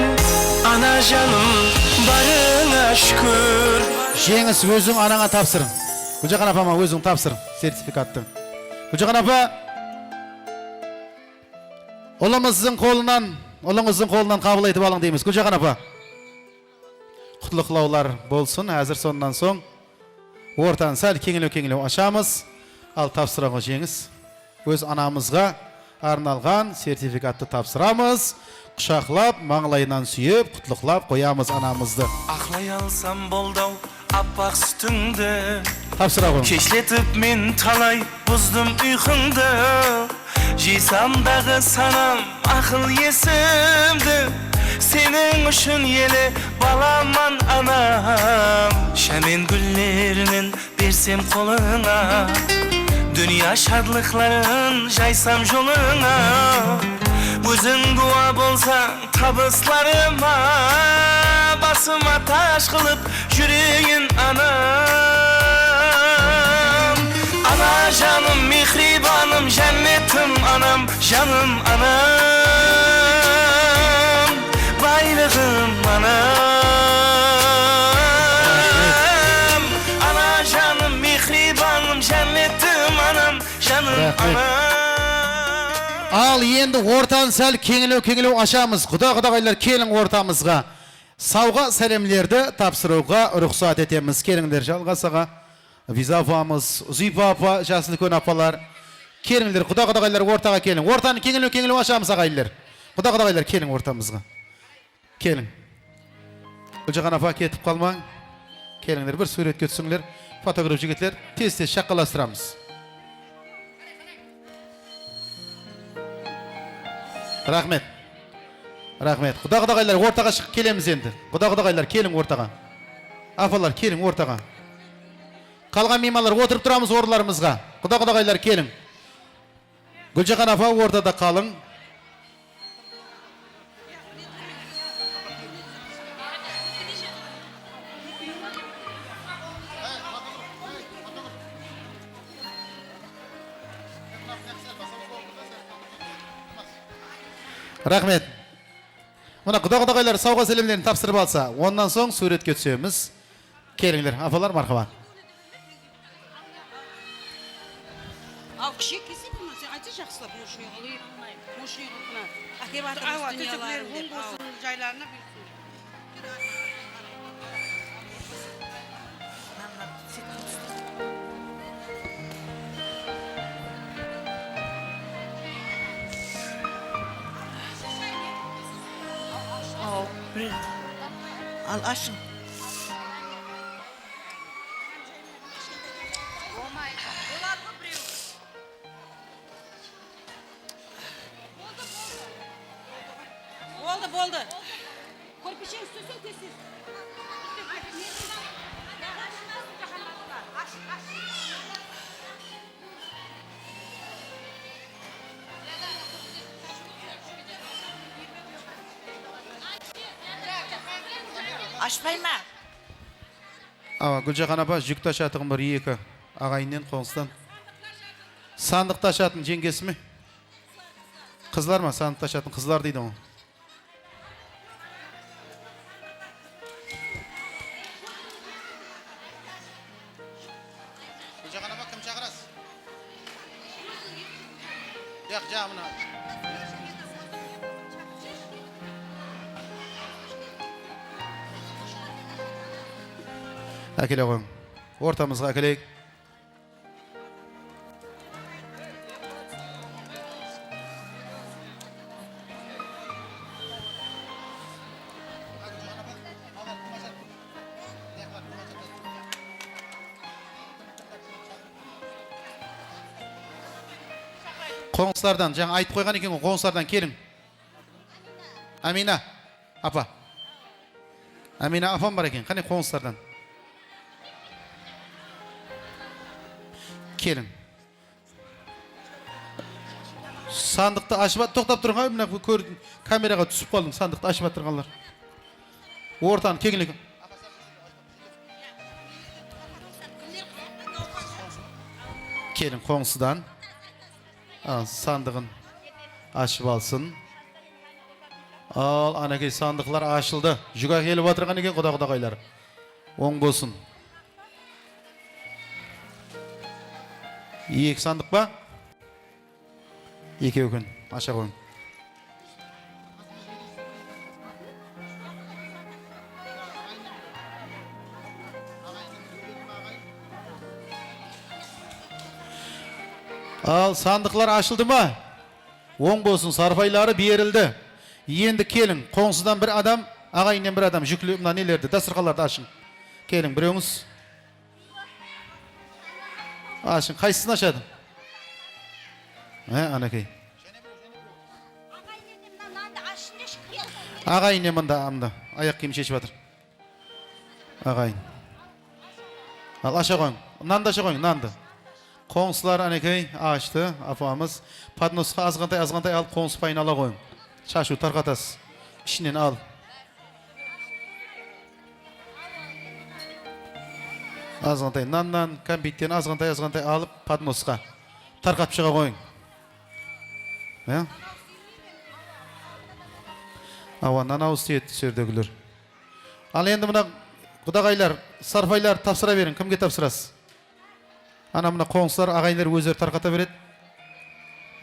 ana canım barına şükür. Жеңіс өзің анаңа тапсырың. Гүлжахан апама өзің тапсыр сертификатты. Гүлжахан апа, ұлыңыздың қолынан қабыл етіп алың дейміз. Гүлжахан апа, құтлықлаулар болсын. Әзір сондан соң ортаны сәл кеңілеу ашамыз. Ал тапсырыңыз жеңіс. Өз анамызға арналған сертификатты тапсырамыз. Құшақлап, маңлайынан сүйіп, құтлықлап қоямыз анамызды. Ақлай алсам болдау аппақ сүтіңді, Тапсыра қойың. кешлетіп мен талай бұздым ұйқыңды. Жисамдағы санам ақыл есімді, сенің үшін елі баламан анам. Шәмен гүллерінен берсем қолыңа, дүния шадлықларын жайсам жолыңа. Өзің дуа болсаң табысларыма, басыма таш қылып жүрейін анам. Ана жаным мехрибаным, жәннетім анам, жаным анам, байлығым анам. Ана жаным мехрибаным, жәннетім анам, жаным анам. Ал енді ортаны сәл кеңілеу ашамыз. Құда-құдағайлар келің ортамызға. Сауға сәлемлерді тапсыруға рұқсат етеміз. Келіңдер жалғасаға. Виза апамыз, Зүйпа апа, Жасылкөн апалар. Келіңдер, құда-құдағайлар ортаға келің. Ортаны кеңілеу ашамыз ағайлар. Құда-құдағайлар келің ортамызға. Келің. Гүлжахан апа кетіп қалмаң. Келіңдер, бір суретке түсіңдер. Фотограф жігітлер, тез-тез шаққаластырамыз. Рахмет. Рахмет. Құда-құдағайлар ортаға шығып келеміз енді. Құда-құдағайлар келің ортаға. Апалар келің ортаға. Қалған меймандар отырып тұрамыз орындарымызға. Құда-құдағайлар келің. Гүлжахан апа ортада қалың. Рахмет. Мына құда-құдағайлар сауға сәлемдерін тапсырып алса, ондан соң суретке түсеміз. Келіңдер, апалар мархаба. Ал кіші кесе бұны, сен айтса жақсылап, мұшын еғылып, мұшын еғылып, әкеп атырмыз дүнияларын деп. Жайларына білсін. Al aşın. Болды. Көрпешең үстесін тесіз. Ашпай ма? Ава, Гүлжахан апа, жүк ташатығым бар екі ағайыннен қоңыстан. Сандық ташатын жеңгесі ме? Қызлар ма? Сандық ташатын қызлар дейді ол. Гүлжахан апа, кім шақырасыз? Жағымына. Әкеле қойың. Ортамызға әкелейік. Қоңыстардан, жаңа айтып қойған екен, қоңыстардан келің. Амина, апа. Амина апам бар екен, қане қоңыстардан. Келің. Сандықты ашып, тоқтап тұрған, мына көрдің, камераға түсіп қалдың, сандықты ашып тұрғанлар. Ортаны кеңілік. Келің қоңсыдан. Сандығын ашып алсын. Ал, анакей сандықлар ашылды. Жүга келіп отырған екен, құда-құдағайлар. Оң болсын. Екі сандық ба? Екеу күн. Аша қойын. Ал, сандықлар ашылды ма? Оң болсын, сарпайлары берілді. Енді келің, қоңсыдан бір адам, ағайыннен бір адам, жүклі мұна нелерді, дастырқаларды ашын. Келің, біреуіңіз. Ашын, қайсысын ашады? Анакей. Ағайыннен мұнда, аяқ киім шешіп жатыр. Ағайын. Ал, аша қойың, нанды аша қойың, нанды. Қоңсылар анекей ашты, апамыз. Подносқа азғантай алып қоңсы пайын ала қойың. Шашу тарқатасыз. Ішінен ал. Азғантай наннан, кәмпиттен азғантай алып подносқа. Тарқап шыға қойың. Ава, нанауыз тиет сөйірдегілер. Ал енді мұна құдағайлар, сарфайлар тапсыра берін. Кімге тапсырасыз? Ана мұна қоңсылар, ағайлар өздері тарқата береді.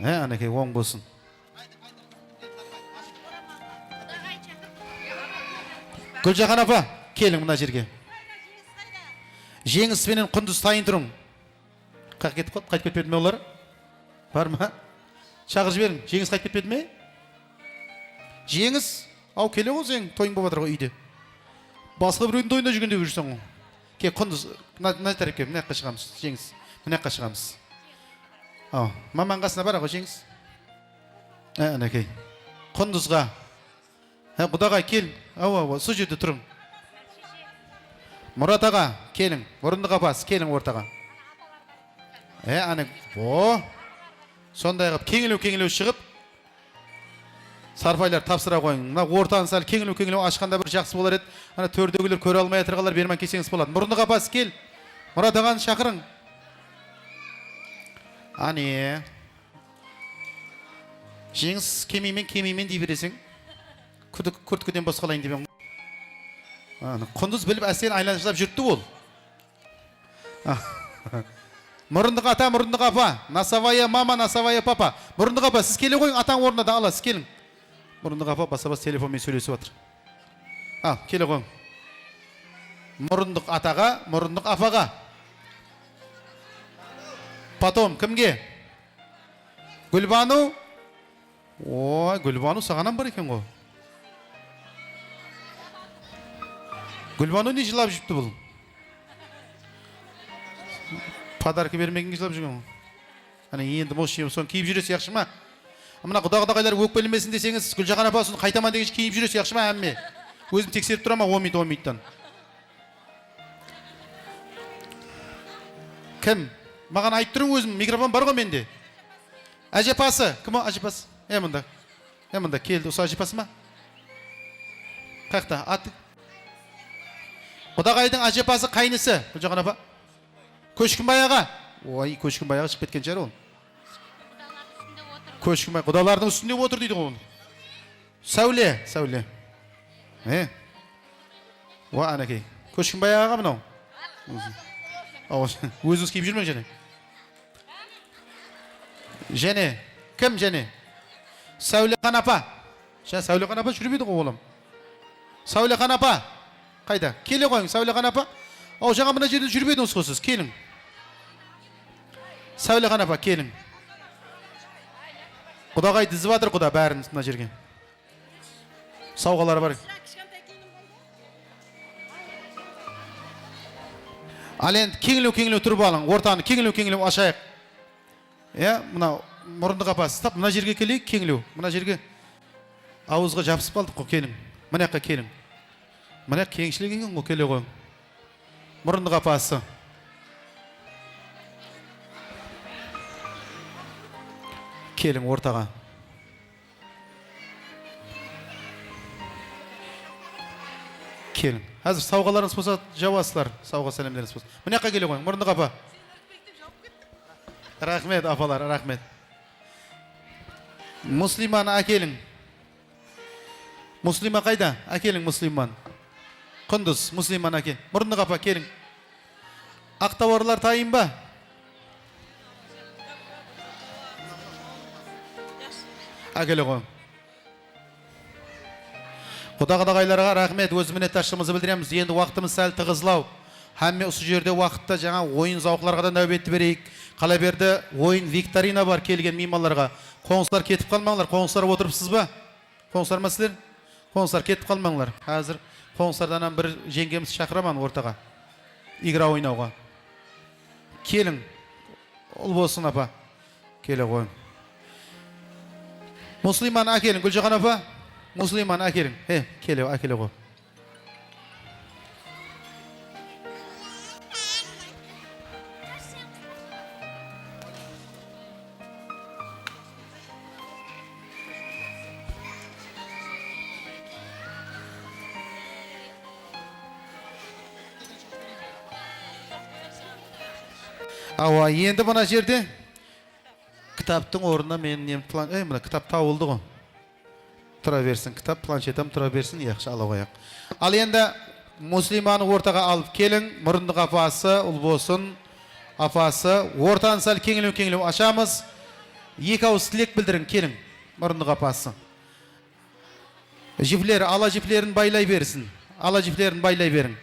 Анекей, оң болсын. Гүлжахан апа, келің мұна жерге. Жеңіс менен құндыз тайын тұрың. Қайтып кетпеді ме олар? Бар ма? Шағыр жіберің, жеңіс қайтып кетпеді ме? Жеңіс, ау келе ғой сен, тойың болып жатыр ғой үйде. Басқа біреудің тойында жүргенде жүрсің ғой. Ке, құндыз, мына тәріпке, мына жаққа шығамыз, жеңіс. Мына жаққа шығамыз. Маман қасына бара ғой, жеңіс. Әнекей. Құндызға. Құдағай, кел. Су жерде тұрың. Мұрат аға, келің. Мұрындық апасы, келің ортаға. Сондай қып, кеңілеу шығып, сарпайлар тапсыра қойың. Мына ортаны сәл кеңілеу ашқанда бір жақсы болар еді. Ана төрдегілер көре алмай атырғалар берман кесеңіз болады. Мұрындық апасы, кел. Мұрат ағаны шақырың. Ане. Жеңіс кемеймен дей бересің. Күрткіден босқалайын деп. Құндыз біліп әсен айланышылап жүртті ол. Мұрындық ата, мұрындық апа. Насавая мама, насавая папа. Мұрындық апа, сіз келе қойың, атаң орнына да ала, сіз келің. Мұрындық апа баса-бас телефонмен сөйлесіп отыр. Келе қойың. Мұрындық атаға, мұрындық апаға. Потом, кімге? Гүлбану? Гүлбану сағанан бар екен ғой. Гүлбану не жылап жүріпті бұл? Подарки бермеген жылап жүрген ғой. Енді мұз шейіп, соны киіп жүресі яқшы ма? Мына құдағайлар өкпелемесін десеңіз, Гүлжахан апа соны қайтаман дегенше киіп жүресі яқшы ма әмме? Өзім тексеріп тұра ма 10 минуттан. Кім? Маған айтып тұрың өзім, микрофон бар ғой менде. Әжепасы, кім о әжепасы? Мұнда келді, осы әжепасы ма? Қақта, аты? Құдағайдың ажапасы қайнысы, Гүлжахан апа. Көшкінбай аға. Ой, Көшкінбай аға шығып кеткен шығар ол. Көшкінбай, құдалардың үстінде отыр дейді ғой. Сәуле, Сәуле. Ва, анакей. Көшкінбай аға мынау. Өзіңіз киіп жүрмең және. Және, кім және? Сәулехан апа. Сәулехан апа жүрмейді ғой олым. Сәулехан апа. Қайда? Келе қойың, Сәулехан апа. Жаңа мына жерде жүрмейдіңіз ғой сіз, келің. Сәулехан апа, келің. Құдағай дізіп атыр құда бәрін мына жерге. Сауғалары бар. Ал енді кеңілеу тұрып алың, ортаны кеңілеу ашайық. Мына мұрынды қапасы. Тап, мына жерге келейік, кеңілеу. Мына жерге ауызға жабысып қалдық қой, келің. Мына жаққа келің. Мына кеңшілік екен ғой, келе қойың. Мұрынды қапасы. Келің ортаға. Келің. Әзір сауғаларыңыз болса жауасылар. Сауға сәлемдеріңіз болса. Мына жаққа келе қойың, мұрынды қапа. Рахмет, апалар, рахмет. Мұслиманы әкелің. Мұслима қайда? Әкелің Мұслиман. Құндыз, Мұслиман әкел. Мұрынды қапа, келің. Ақтауарлар тайын ба? Әкелі қойың. Құдағайларға рахмет, өз миннетташылығымызды білдіреміз. Енді уақытымыз сәл тығызлау. Әмме осы жерде уақытта жаңа ойын зауқларға да нәубетті берейік. Қала берді ойын викторина бар келген мейманларға. Қоңсылар кетіп қалмаңлар. Қоңсылар отырыпсыз ба? Қоңсылар ма сіздер? Қоңсылар кетіп қалмаңлар. Қазір қоңсылардан бір жеңгеміз шақыраман ортаға. Игра ойнауға. Келің. Ол болсын апа. Келе қойын. Мұслиман әкелің, Гүлжахан апа. Мұслиман әкелің. Келе қой. Ауа, енді мына жерде кітаптың орнына мен мына кітап тауылды ғой. Тұра берсін, кітап, планшетам тұра берсін, яқшы ала қояқ. Ал енді Мұслиманы ортаға алып келің, мұрындық апасы, ұл болсын, апасы, ортаны сәл кеңілеу ашамыз. Екі ауыз тілек білдірін, келің, мұрындық апасы. Жіфлері, ала жіфлерін байлай берсін. Ала жіфлерін байлай берін.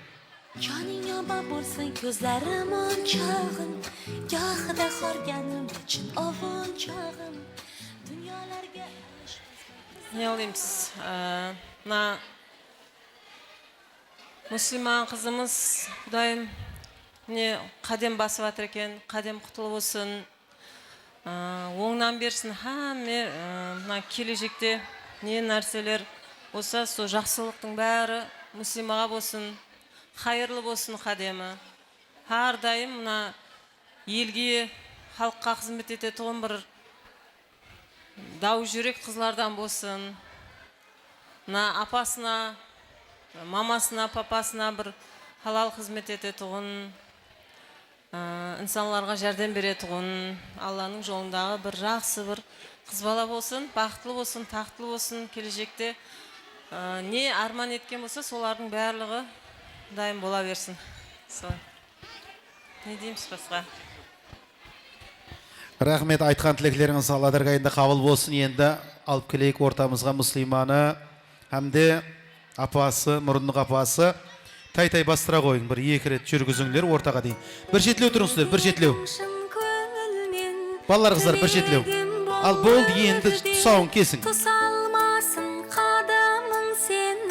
Gözlerim onçağın, yağda xorganim için ovunçağın, dünyalarga Ne olayımsız? Müslüman kızımız Xudayım ne qadem basып atыр екен, qadem құтылы болсын, оңнан берсін. Мына келешекте не нәрселер болса, сол жақсылықтың бәрі Müslümaға болсын, хайырлы болсын қадемі. Әрдайым мына елге, халыққа қызмет ететін бір дау жүрек қызлардан болсын. Мына апасына, мамасына, папасына бір халал қызмет ететін, инсанларға жәрдем беретін, Алланың жолындағы бір жақсы бір қыз бала болсын, бақытлы болсын, тақтылы болсын, келешекте не арман еткен болса, солардың барлығы дайым бола берсін. Не дейміз басқа? Рахмет, айтқан тілеклеріңіз Алладыр қайында қабыл болсын. Енді алып келейік ортамызға Мұслиманы, әмде апасы, мұрындық апасы. Тай-тай бастыра қойын, бір екі рет жүргізіңдер ортаға дейін. Бір жетілеу тұрыңыздар, бір жетілеу. Балалар қыздар, бір жетілеу. Ал болды, енді тұсауын кесің.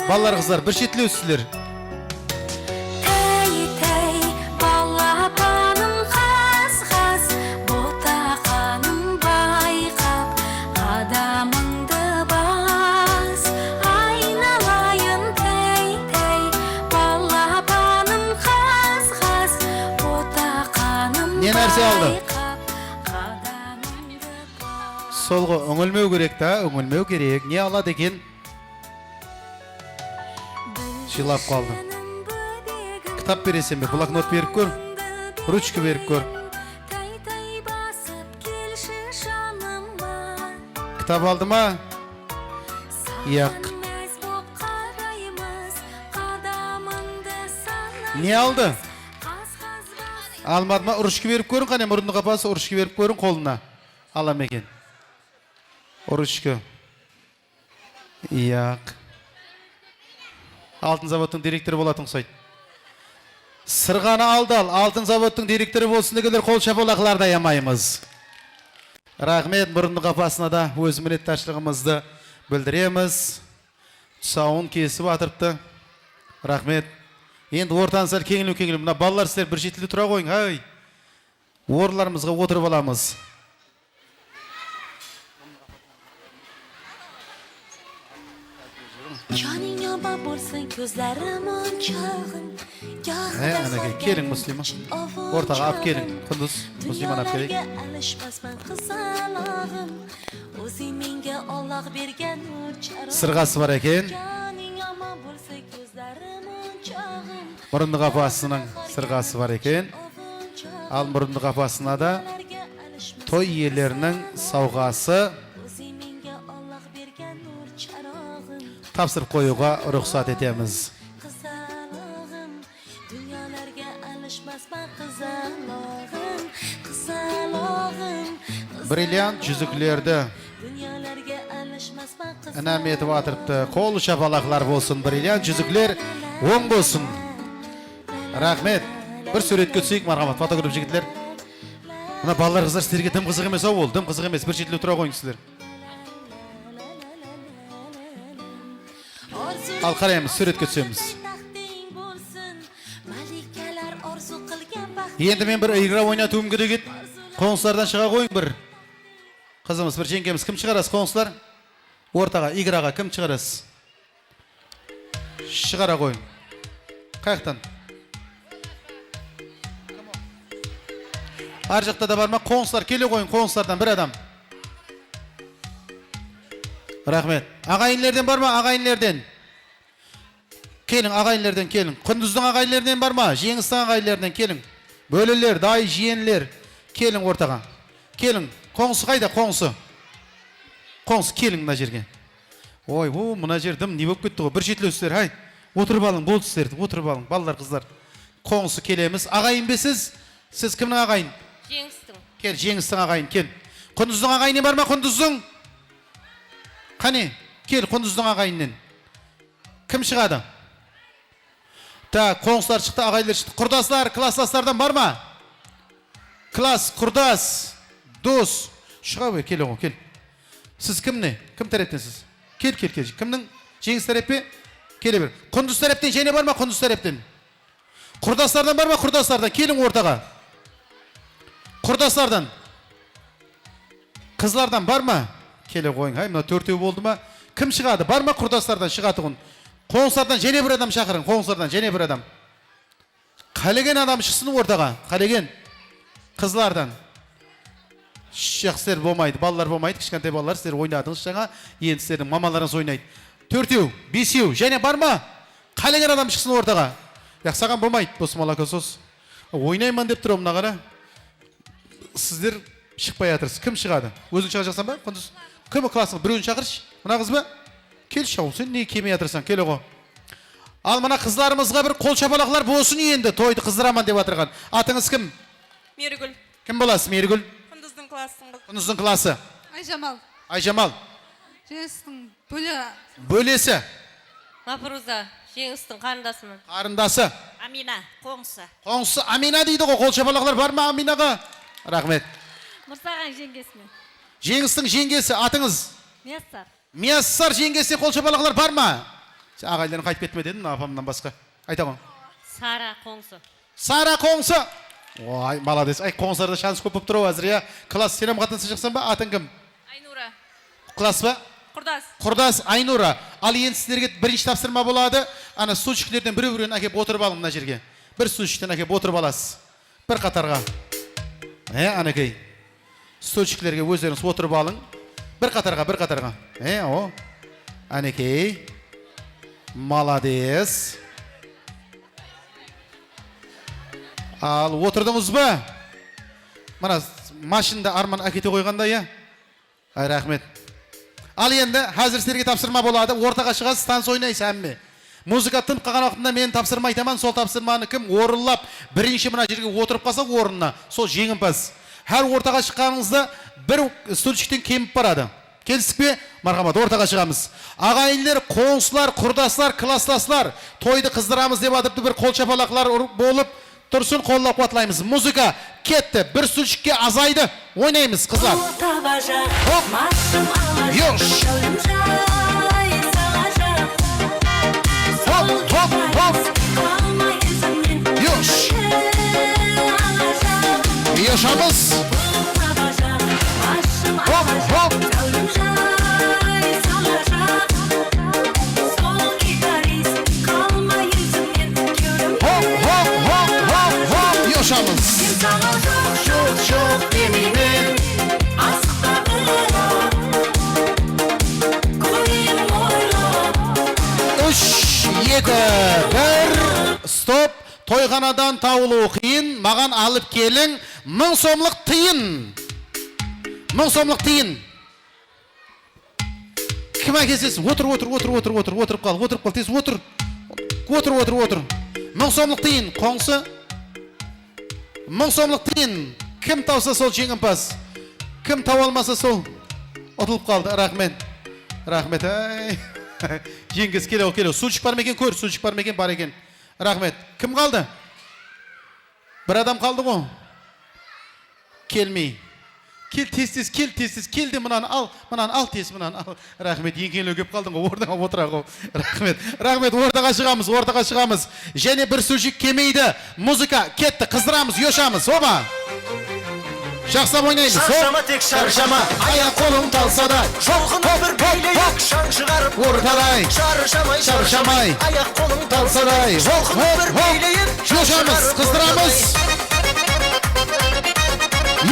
Балалар қыздар, бір жетілеу сіздер. Не нәрсе алды? Солғы өңілмеу керек та, өңілмеу керек. Не алады екен? Шилап қалды. Kitap beresen be, bloknot berip kör. Rучка berip kör. Kitap aldı mı? Yok. Ne aldı? Almadı mı? Rучка berip körün, qane murundu qapası rучка berip körün koluna. Alam eken. Rучка. Yok. Altın zavodun direktörü bolatın sayt. Sırgana Aldal, altın zavodun direktörü bolsun degeler kol çapalaklarda yamayımız. Rahmet, murundu qapasına da öz minnettarçılığımızды bildiremiz. Sağın kesip atırptı. Rahmet. Endi ortan sal kengilip mına ballar sizler bir şekilde tura koyun. Hay. Orlarımızga oturup alamız. Joning yomon bo'lsin ko'zlarim o'nchog'im. Ana keling muslima. O'rtaga olib keling. Qunduz musliman olib keling. Alishmasman qizalog'im. O'zing menga Alloh bergan Sırgası var eken. Joning yomon bo'lsa ko'zlarim o'nchog'im. Murundu qapasının sırgası var eken. Al murundu qapasına da toy yerlerinin savgası O'zing menga Alloh bergan nur charog'im. tapsırıp koyuğa ruhsat etemiz. Qizalog'im, dunyolarga alishmasman qizalog'im. Qizalog'im, Brilliant yüzüklerde dunyolarga alishmasman qizalog'im. enamiyet vatırıptı. Kol şapalaklar bolsun, brilliant yüzükler on bolsun. Rahmet. Bir suret kötseyik marhamat, fotograf jigitler. Buna ballar kızlar sizlerge dım kızık emes o bol, dım kızık emes. Bir şekilde otura koyun sizler. Al qaraymiz, suret kötseyimiz. Malikalar orzu qilgan baxt. Endi men bir igra oynatuum kerak edi. Qo'ng'islardan chiqa qo'ying bir. Qizimiz bir jengemiz kim chiqarasiz qo'ng'islar? O'rtaga igraga kim chiqarasiz? Chiqara qo'ying. Qayerdan? Har joqda da barma qo'ng'islar kele qo'ying, qo'ng'islardan bir adam. Rahmet. Agayinlerden barma, agayinlerden. Kelin agayinlerden kelin. Kunduzdan agayinlerden barma, Jengizdan agayinlerden kelin. Böleler, dayı jiyenler. Kelin ortaga. Kelin. Qo'ng'isi qayda qo'ng'isi? Qo'ng'isi kelin mına jerge. Oy, bu mına jerdim ne bo'lib ketdi go? Bir chetlesizler, hay. O'tirib aling, bo'ldi sizlar, o'tirib aling, ballar, qizlar. Qo'ng'isi kelemiz. Agayın besiz? Siz kimning agayın? Jengizдің. Kel, Jengizdan agayın, kel. Kunduzdan agayını bar mı Kunduzdan? Qani, kel Kunduzdan agayından. Kim chiqadi? Ta, qo'ng'islar chiqdi, agaylar chiqdi. Qurdoslar, klasslardan bar mı? Klass, qurdos, do'st. Chiqa ver, kel o'g'il, kel. Siz kimni? Kim tarafdansiz? Kel. Kimning? Jengiz tarafi? Kele bir. Kunduz tarafdan jene bar mı? Kunduz tarafdan. Qurdoslardan bar mı? Qurdoslardan. Kelin o'rtaga. Qurdoslardan. Qizlardan bar mı? Kele qo'ying. Hay, mana 4 bo'ldi mi? Kim chiqadi? Bar mı qurdoslardan chiqadigan? Qo'ng'islardan jene bir adam chaqiring. Qo'ng'islardan jene bir adam. Qalagan adam chiqsin o'rtaga. Qalagan. Qizlardan. Şahslar bo'lmaydi, ballar bo'lmaydi, kichkantay ballar sizlar o'ynadingiz жаңа, endi sizlarning mamalarınız o'ynaydi. 4, 5, jene bar mı? Qalagan adam chiqsin o'rtaga. Yo'q, saqan bo'lmaydi, bosmalaka so'z. O'ynayman deb turam, qara. Sizlar chiqmay atrsiz. Kim chiqadi? O'zing chiqasan ba? Qunduz. Kim klassing? Birovni chaqirish. Mana qizmi? Kel shov, sen ne kelmay atrsan? Kel o'g'il. Al mana qizlarimizga bir qo'l chapaloqlar bo'lsin endi. To'yni qizdiraman deb atirgan. Atingiz kim? Mergül. Kim bo'lasiz? Mergül. Kunduzдің klassында. Kunduzning klasi. Ayjamal. Ayjamal. Жеңістің бөле. Bölesi. Мапруза. Жеңістің қарындасымын. Qarindasi. Амина, қоңсы. Qo'ng'isi Amina deydi go. Qo'l chapaloqlar bormi Aminaga? Rahmet. Мұрсаған жеңгесімен. Jengizning jengesi atingiz? Мессар. Miyassar jengesi qo'l chapaloqlar bormi? Agaylarni qaytib ketme dedim, apamdan boshqa. Aytaman. Сара қоңсы. Sara qo'ng'isi. Voy, молодец. Ay, qo'ng'islarda shans ko'p bo'lib turib hozir ya. Klass sen ham qatnashib chiqsan ba? Ating kim? Айнура. Klass ba? Құрдас. Qurdas Aynura. Al endi sizlarga birinchi topshirma bo'ladi. Ana suvchiliklardan biri-birini akib o'tirib oling mana yerga. Bir suvchilikdan akib o'tirib olasiz. Bir qatorga. Anakay. Suvchiliklarga o'zlaringiz o'tirib oling. Bir qatorga. O. Anakay. Молодец. Ал отырдыңыз ба? Мына машинада Арман әкете қойғанда, я? Ай, рахмет. Ал енді, қазір сіздерге тапсырма болады. Ортаға шығасыз, таныс ойнайсыз әмме. Музыка тынып қалған уақытында мен тапсырма айтаман, сол тапсырманы кім орынлап, бірінші мына жерге отырып қалса орнына, сол жеңімпаз. Әр ортаға шыққаныңызда бір стульчиктен кеміп барады. Келістік пе? Мархамат, ортаға шығамыз. Ағайындар, қоңсылар, құрдасылар, класстаслар, тойды қыздырамыз деп адыпты бір қол шапалақлар болып тұрсын, қоллап қуатлаймыз. Музыка кетті, бір стульчикке азайды, ойнаймыз, қызлар. Хоп, yoş. Hop, hop, hop. Yoş. Yaşamız. Hop, hop. Hop, hop, hop, hop, hop. Yaşamız. Çok, çok eminim. Стоп, тойханадан тауылу қиын, маған алып келің, 1000 сомлық тиын. 1000 сомлық тиын. Кім әкесіз? Отырып қал, тез отыр. Отыр. 1000 сомлық тиын, қоңсы. 1000 сомлық тиын. Кім тауса сол жеңімпаз? Кім тау алмаса сол? Отылып қалды, рахмет, ай. Жеңгіз, келеу. Сульчик бар мекен, көр, сульчик бар мекен, бар екен. Рахмет. Кім қалды? Бір адам қалды ғой? Келмей. Кел, тез, келді, мұнан ал, тез, мұнан ал. Рахмет, еңкелеу кеп қалдың ғой, ордаға отыра ғой. Рахмет, ортаға шығамыз. Және бір сульчик кемейді. Музыка кетті, қыздырамыз, йошамыз, оба. Жақсам ойнаймыз. Шаршама, аяқ қолың талса да. Жолғын бір билейік, шаң шығарып орталай. Шаршамай, аяқ қолың талса да. Жолғын бір билейік, Йошамыз, қыздырамыз.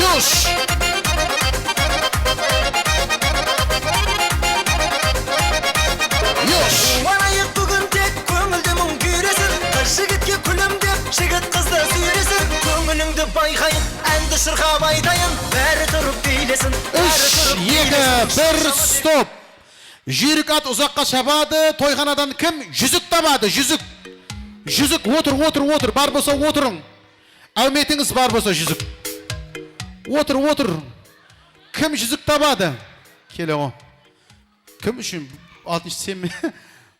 Йош. Манайық бүгін тек көңілді мұң күйресін. Қыз жігітке күлім деп, жігіт қызды сүйресін. Көңіліңді байқайын, әнді шырқап айтайын. Бәрі тұрып билесін. 3, 2, 1, стоп. Жүйрік ат ұзаққа шабады, тойханадан кім? Жүзік табады, жүзік. Отыр, бар болса отырың. Әуметіңіз бар болса жүзік. Отыр. Кім жүзік табады? Келе о. Кім үшін? 60 сен ме?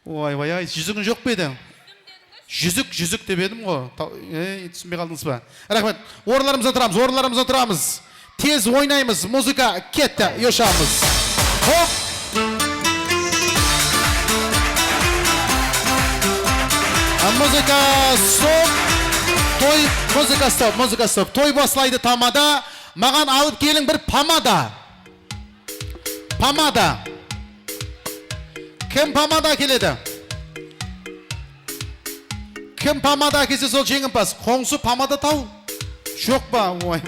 Ой, жүзігін жоқ беді? Жүзік деп едім ғой. Түсінбей қалдыңыз ба? Рахмет. Орындарымыздан тұрамыз. Тез ойнаймыз. Музыка кетті. Йошамыз. Хоп. Музыка стоп. Той басылайды тамада. Маған алып келің бір помада. Кім помада келеді? Кім помада келсе сол жеңімпаз? Қоңсы помада тау? Жоқ ба? Ой.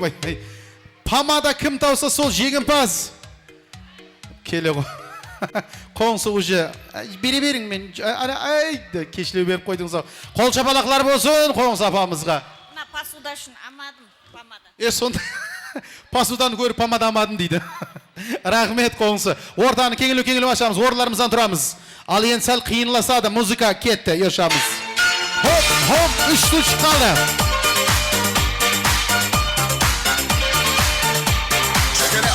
Помада кім тауса сол жеңімпаз? Келе ғой. Қоңсы уже. Бере берің мен. Айды, кешілеу беріп қойдыңыз. Қол шапалақлар болсын Қоңсы апамызға. Мына посуда үшін амадым помада. Сонда пасудан көріп помада амадым дейді. Рахмет Қоңсы. Ортаны кеңілу ашамыз. Орындарымыздан тұрамыз. Ал енді сәл қиынласады. Музыка кетті. Йошамыз. Хоп, 3 стульчик қалды.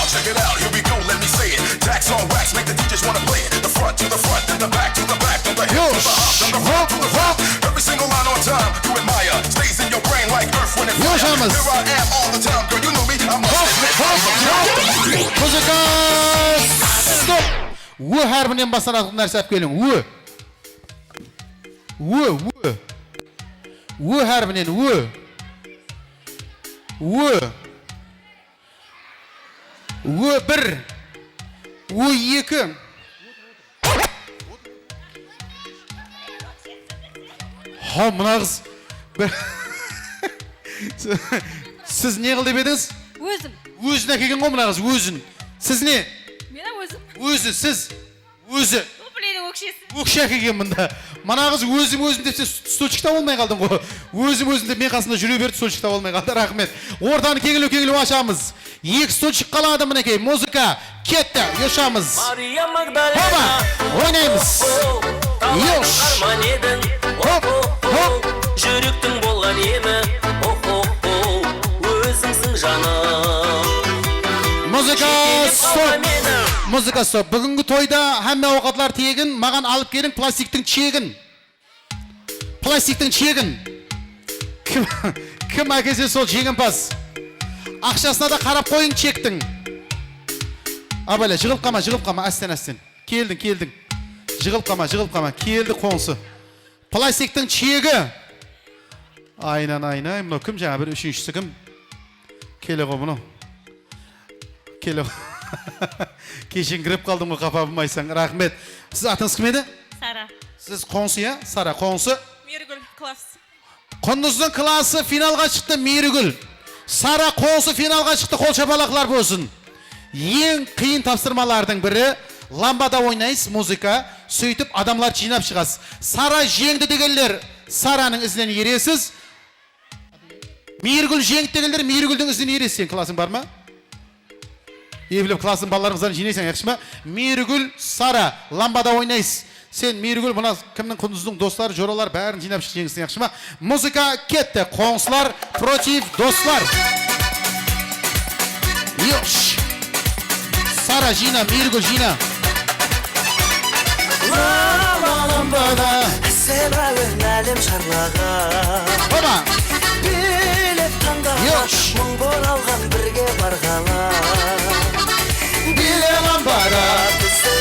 Check it out, here we go, let me say it. Jacks on wax, make the DJs wanna play it. The front to the front, then the back to the back, then the hip to the hop, then the front to the front. Every single line on time, you admire. Stays in your brain like earth when it's fire. Here I am all the time, girl, you know me. I'm Музыка стоп. Ө әрбінен басталатын нәрсе әп келің. Ө әрбінен. Бір. Екі. Мұнағыз. Сіз не қыл деп едіңіз? Өзін әкеген ғой мұнағыз, өзін. Сіз не? Мен өзім. Өзі, сіз. Өзі. Өкшесі. Өкше әкеген мұнда. Мана қыз өзім депсе стульчикта болмай қалдың ғой. Өзім деп мен қасында жүре берді, стульчикта болмай қалды. Рахмет. Ортаны кеңілу ашамыз. Екі стульчик қалады мінекей. Музыка кетті. Йошамыз. Хоба, ойнаймыз. Йош. Жүректің болған емі, өзіңсің жаным. Музыка стоп. Бүгінгі тойда әмме ауқатлар тегін, маған алып келің пластиктің чегін. Кім әкесе сол жеңімпаз? Ақшасына да қарап қойын чектің. Абайле, жығылып қама, әстен. Келдің. Жығылып қама, келді қонсы. Пластиктің чегі. Айнан, мұны кім жаңа бір үшіншісі кім? Келе ғой мұны. Кешен кіріп қалдым ғой қапа бұмайсаң. Рахмет. Сіз атыңыз кім еді? Сара. Сіз қонсы, я? Сара, қонсы. Мейіргүл класс. Құндыздың класы финалға шықты Мейіргүл. Сара қонсы финалға шықты, қол шапалақлар болсын. Ең қиын тапсырмалардың бірі ламбада ойнайсыз, музыка, сөйтіп адамлар жинап шығасыз. Сара жеңді дегендер Сараның ізінен ересіз. Мейіргүл жеңді дегендер Мейіргүлдің ізінен ересіз. Сен классың бар ма? Евіліп класын балаларыңыздан жинайсың, яқшы ма? Мейіргүл, Сара, ламбада ойнайсыз. Сен Мейіргүл, мұна кімнің құндыздың достары, жоралар бәрін жинап жеңсің, яқшы ма? Музыка кетті. Қоңсылар против достар. Йош. Сара жина, Мейіргүл жина. Ламбада сен әуен әлем шарлаған. Оба. Билет таңдаған, мұң боралған бірге барғала. Биле ламбада бізді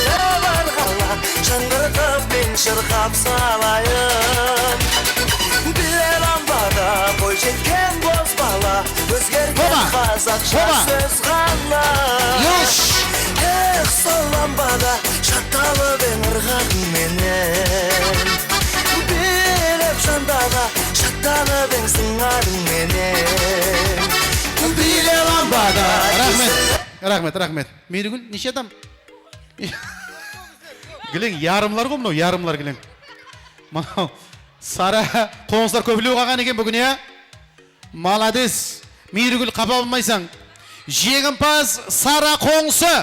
барғала, жаңғыртып мен шырқап салайын. Биле ламбада бой жеткен боз бала, өзгерген қазақша сөз ғана. Сол ламбада шатталып ең ырғағыңменен. Билеп жандала шаттанып ең сыңарыңменен. Биле ламбада. Рахмет. Мейіргүл, неше адам? Гілең, ярымлар ғой мұнау, ярымлар гілең. Сара қоңыздар көбілеу қаған екен бүгін, я? Маладес. Мейіргүл, қапа болмайсаң. Жеңімпаз Сара қоңсы.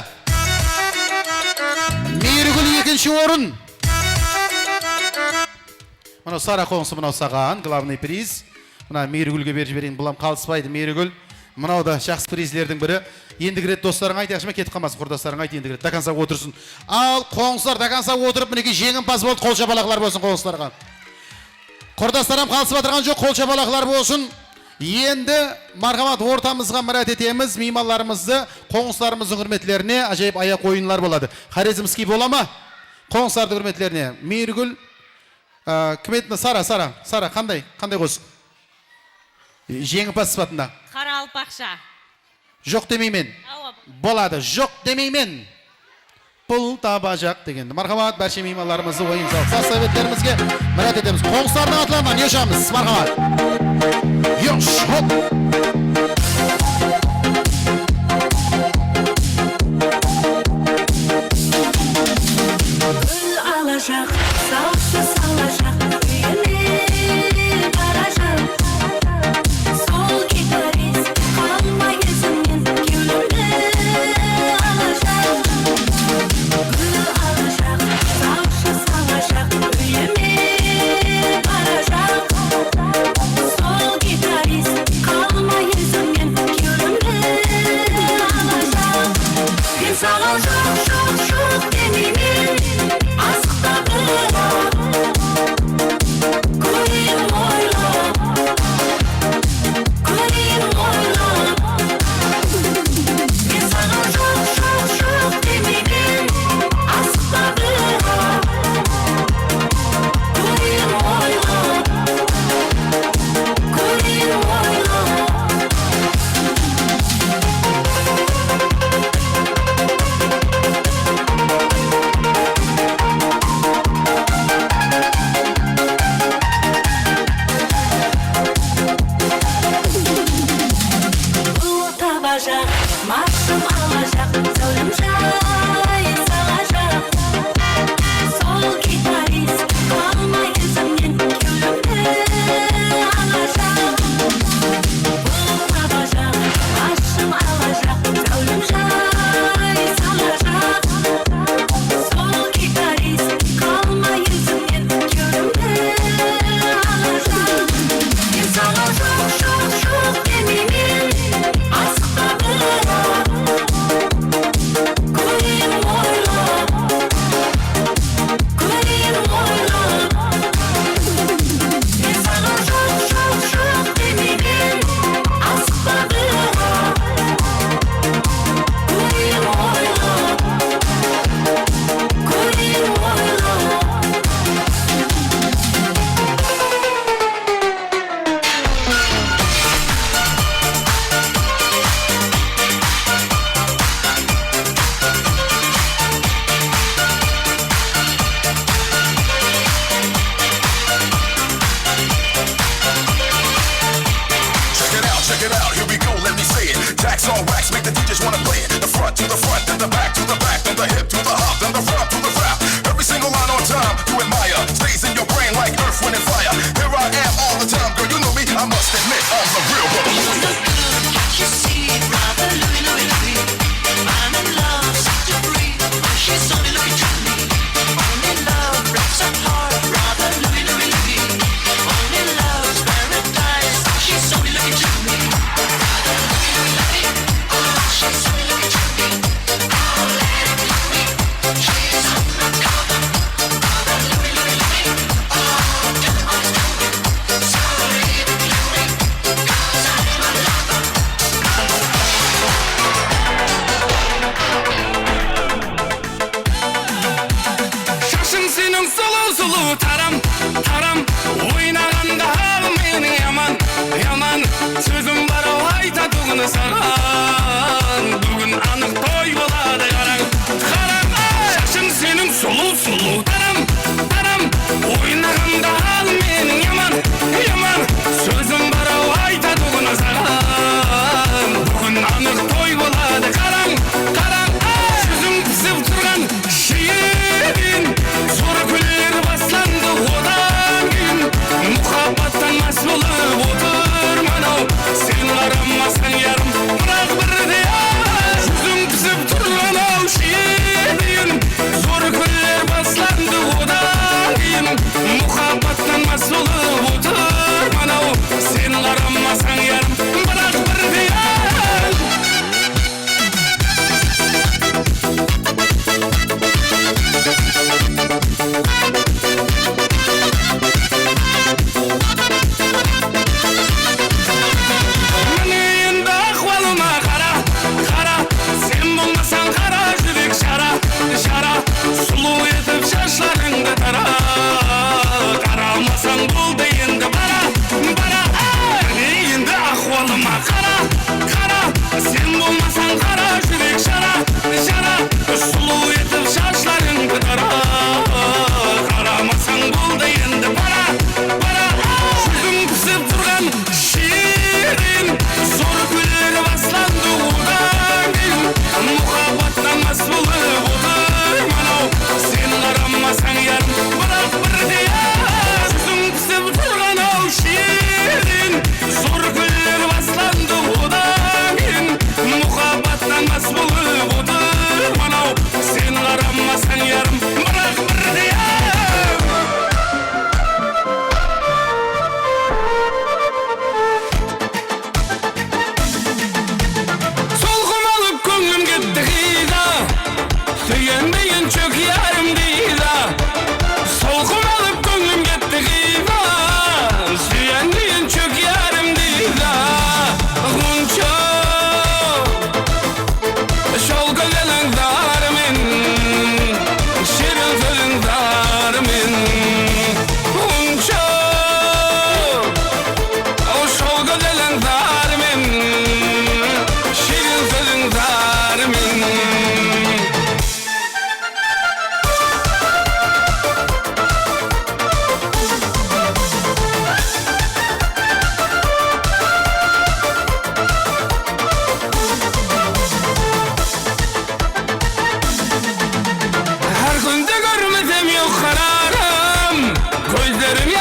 Мейіргүл екінші орын. Мұнау Сара қоңсы мұнау саған, главный приз. Мұна Мейіргүлге беріп жіберейін, бұлам қалыспайды Мейіргүл. Мұнау да жақсы призлердің бірі. Ендігі рет достарың айт, яқшы ма, кетіп қалмасын, құрдастарың айт, ендігі рет даканса отырсын. Ал қоңсылар даканса отырып, мінеке жеңімпаз болды, қол шапалақлар болсын қоңсыларға. Құрдастарым қалысып атырған жоқ, қол шапалақлар болсын. Енді мархамат ортамызға мұрат етеміз, меймандарымызды, қоңсыларымыздың құрметлеріне ажайып аяқ ойынлар болады. Харизмский бола ма? Қоңсылардың құрметлеріне. Мейіргүл, кім еді? Сара, қандай қойсын? Жеңімпаз сыпатында. Қара алпақша. Жоқ демеймен. Болады, жоқ демеймен. Пұл табажақ дегенді. Мархамат, бәрше меймандарымызды ойын салық. Советлерімізге мұрат етеміз. Қоңсылардың атыларынан ешамыз. Мархамат. Yosh, hop. Gül alacak, salça salacak, uyume baracak. Sol gitarist, kalma yüzümün gülümde alacak. Gül alacak, salça salacak, uyume baracak. Sol gitarist, kalma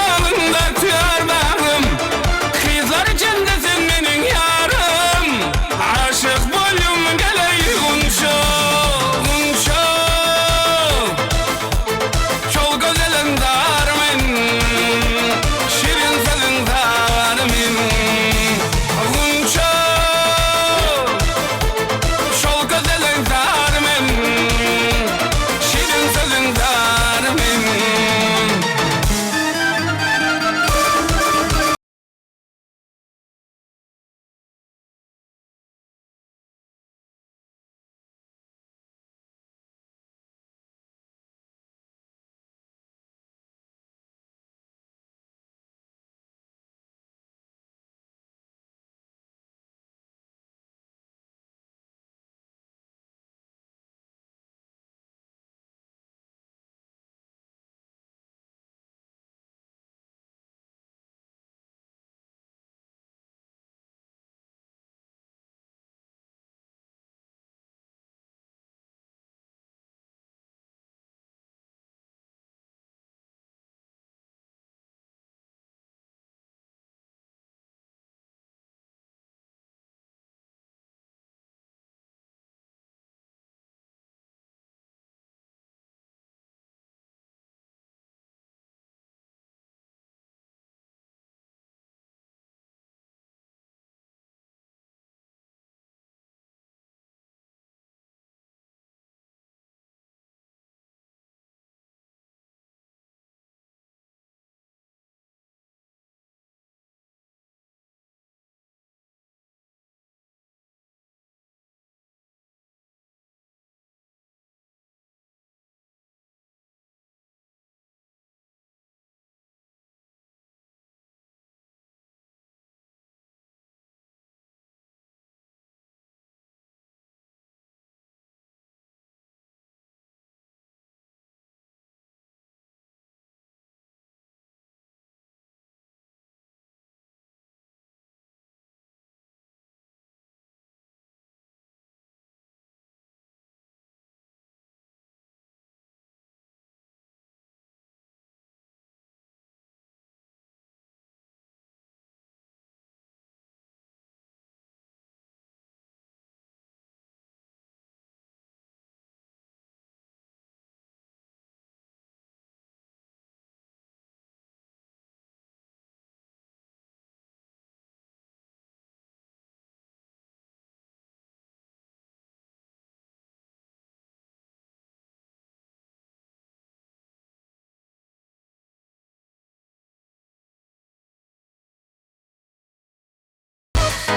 dalında tüyer bağım Kızlar içindesin benim yarım Aşık boyum geleyi unşo Unşo Çol gözelen darmen Şirin sözün darmen Unşo Çol gözelen darmen Şirin sözün darmen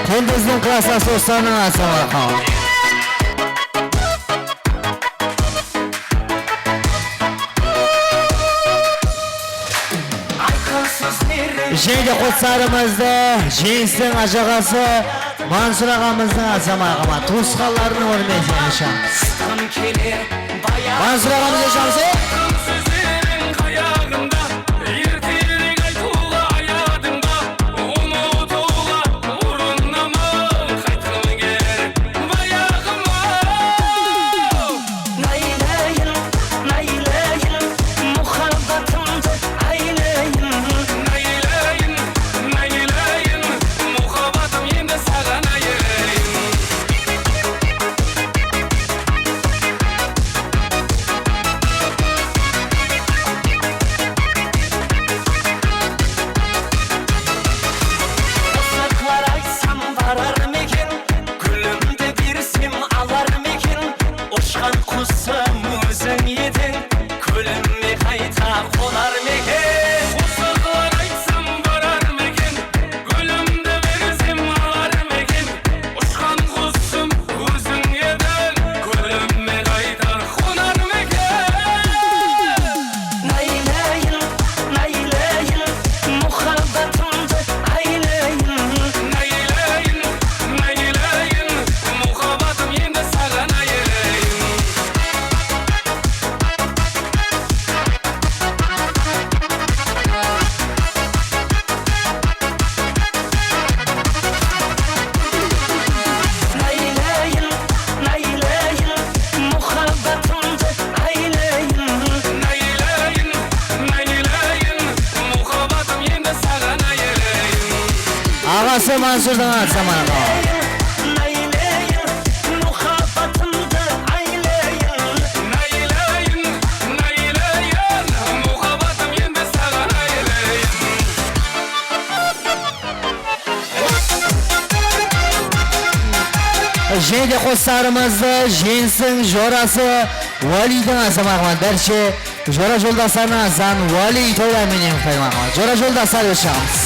Kunduzning klassasi o'sani Samarqand. Jeydi Qo'tsarimizda Jeysning ajag'asi Mansur og'amizning Samarqand to'sqanlarini o'rnaysanishamiz. Mansur og'amiz yashamsa ағасы Мансұрдың азамат ағамат. Және қостарымызды женсің жорасы Валидің азамағымат. Дәрше жора жолдасарына зан Вали тойларменен қаймағымат. Жора жолдасар өшағымыз.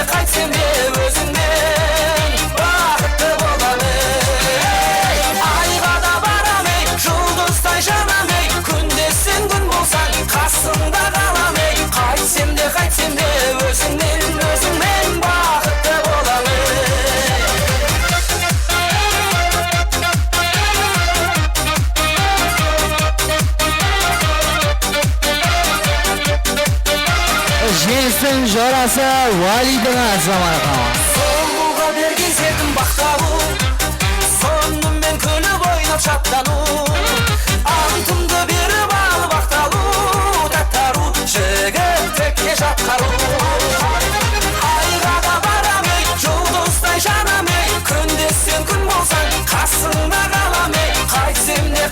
Қайтсем де өзіңмен бақытты болам ей. Айға да барам ей, жұлдыздай жанам ей, күнде сен күн болсаң қасымда қалам ей. Қайтсем де өзіңмен бақытты болам Женсің жорасы Валидің азамат. Соңғыға берген сертім бақталу, сонымен күліп ойнап шаттану. Антымды беріп алып ақталу, таттару, жігіттікке жатқару. Айға да барам ей, жұлдыздай жанам ей, күнде сен күн болсаң қасыңда қалам ей. Қайтсем де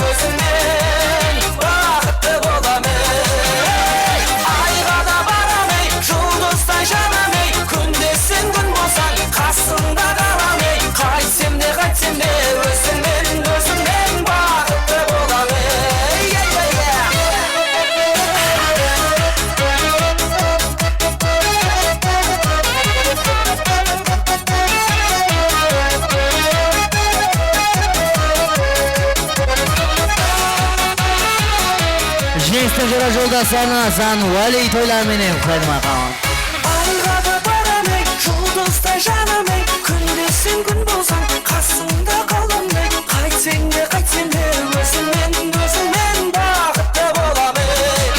өзіңмен бақытты болам ей. Айға да барам ей, жұлдыздай жанам ей, күнде сен күн болсаң қасыңда қалам ей. Қайтсем де өзіңмен бақытты болам ей. Женсің жора жолдасарына зан Вали тойларменен қаймағымат. Айға да барам ей, жұлдыздай жанам ей, күнде сен күн болсаң қасыңда қалам ей. Қайтсем де өзіңмен бақытты болам ей.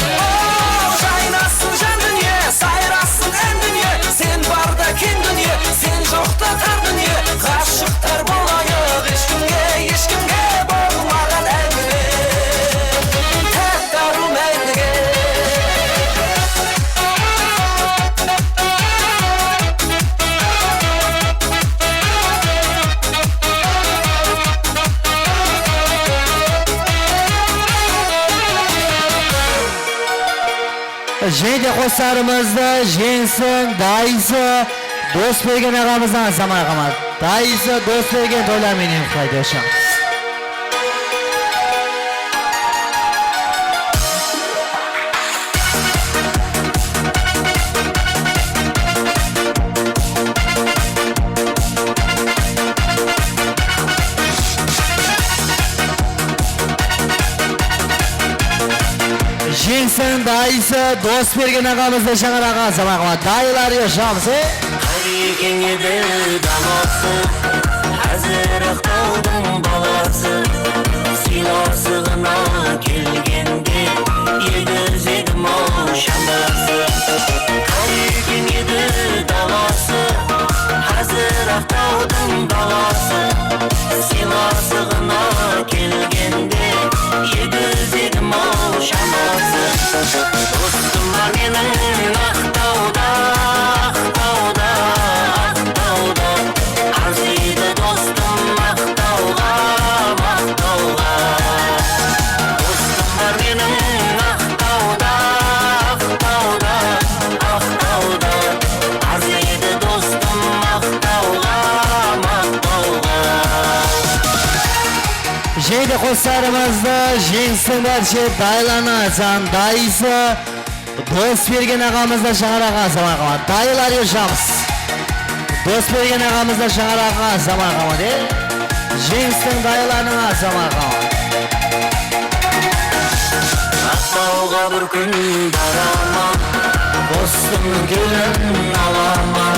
Жайнасын жан дүние, сайрасын ән дүние, сен барда кен дүние, сен жоқта тар дүние. Ғашықтар болайық ешкімге болмаған әңгіме, тәттару мәңгіге. Және қостарымызды женсің дайысы Досберген ағамыздан азамағымат. Дайысы Досберген тойларменен қайды өшағымыз. Женсің дайысы Досберген ағамызды жаңараға азамағымат. Дайылар өшағымыз. Қарекең еді даласы, әзір ақтаудың баласы. Сыйласығына келгенде егізедім ау шамбасы. Қарекең еді даласы, әзір ақтаудың баласы. Сыйласығына келгенде егізедім ау шамбасы. Достым бар менің ақтауда, арзиды достым ақтауға. Достым бар менің ақтауда, арзиды достым ақтауға. Жейді қостарымызды женсің дәрше дайланы зан дайысы Досберген ағамызды жаңараға азамағымат. Дайылар өшағымыз. Досберген ағамызды жаңараға азамағымат. Женстің дайларының азамағымат. Ақтауға бір күн барамын, dostum gülün alaman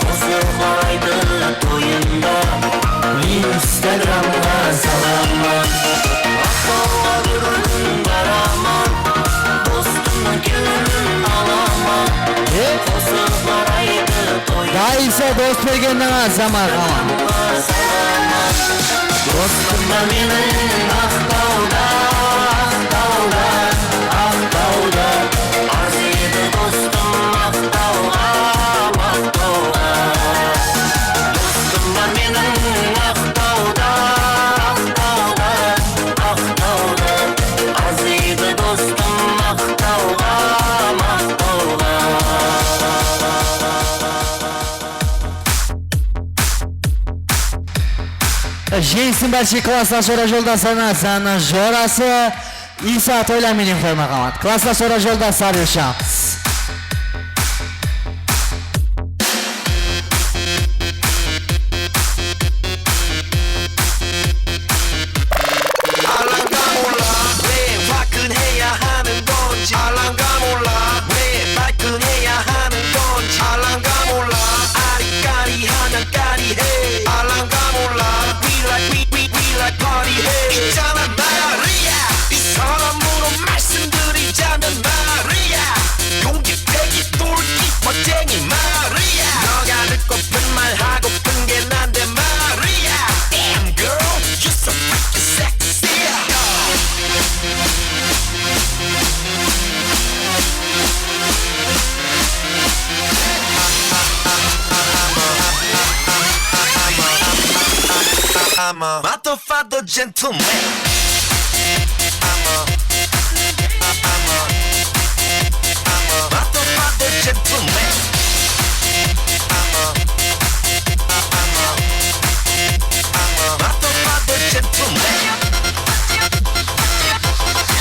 Kozu kolaydı toyunda Instagram'a salaman Aklıma durun baraman Dostum gülün alaman Kozu kolaydı toyunda Daha ise dost bergenden zaman Dostum da benim Akdağ'da Akdağ'da Akdağ'da Arzıydı dostum Akdağ'da Akdağ'da Dostum da benim Akdağ'da Akdağ'da Akdağ'da Arzıydı dostum Akdağ'da Akdağ'da Jensin barcha klasslar yo'ldoshlarni sana jorasi İsa to'ylamening qo'ymaqamat. Klasslar yo'ldoshlar yo'shamiz. 알랑가 몰라 왜 화끈해야 하는 건지 알랑가 몰라 왜 발끈해야 하는 건지 알랑가 몰라 아리까리하면 까리해 알랑가 몰라 we like party해 있잖아 마리아 이 사람으로 말씀드리자면 마리아 용기 패기 똘끼 멋쟁이 마리아 너가 듣고픈 말 하고픈 게 난데 마리아 Damn girl you're so freaking sexy I'm a motherfucker gentleman. I'm a motherfucker gentleman. I'm a motherfucker gentleman.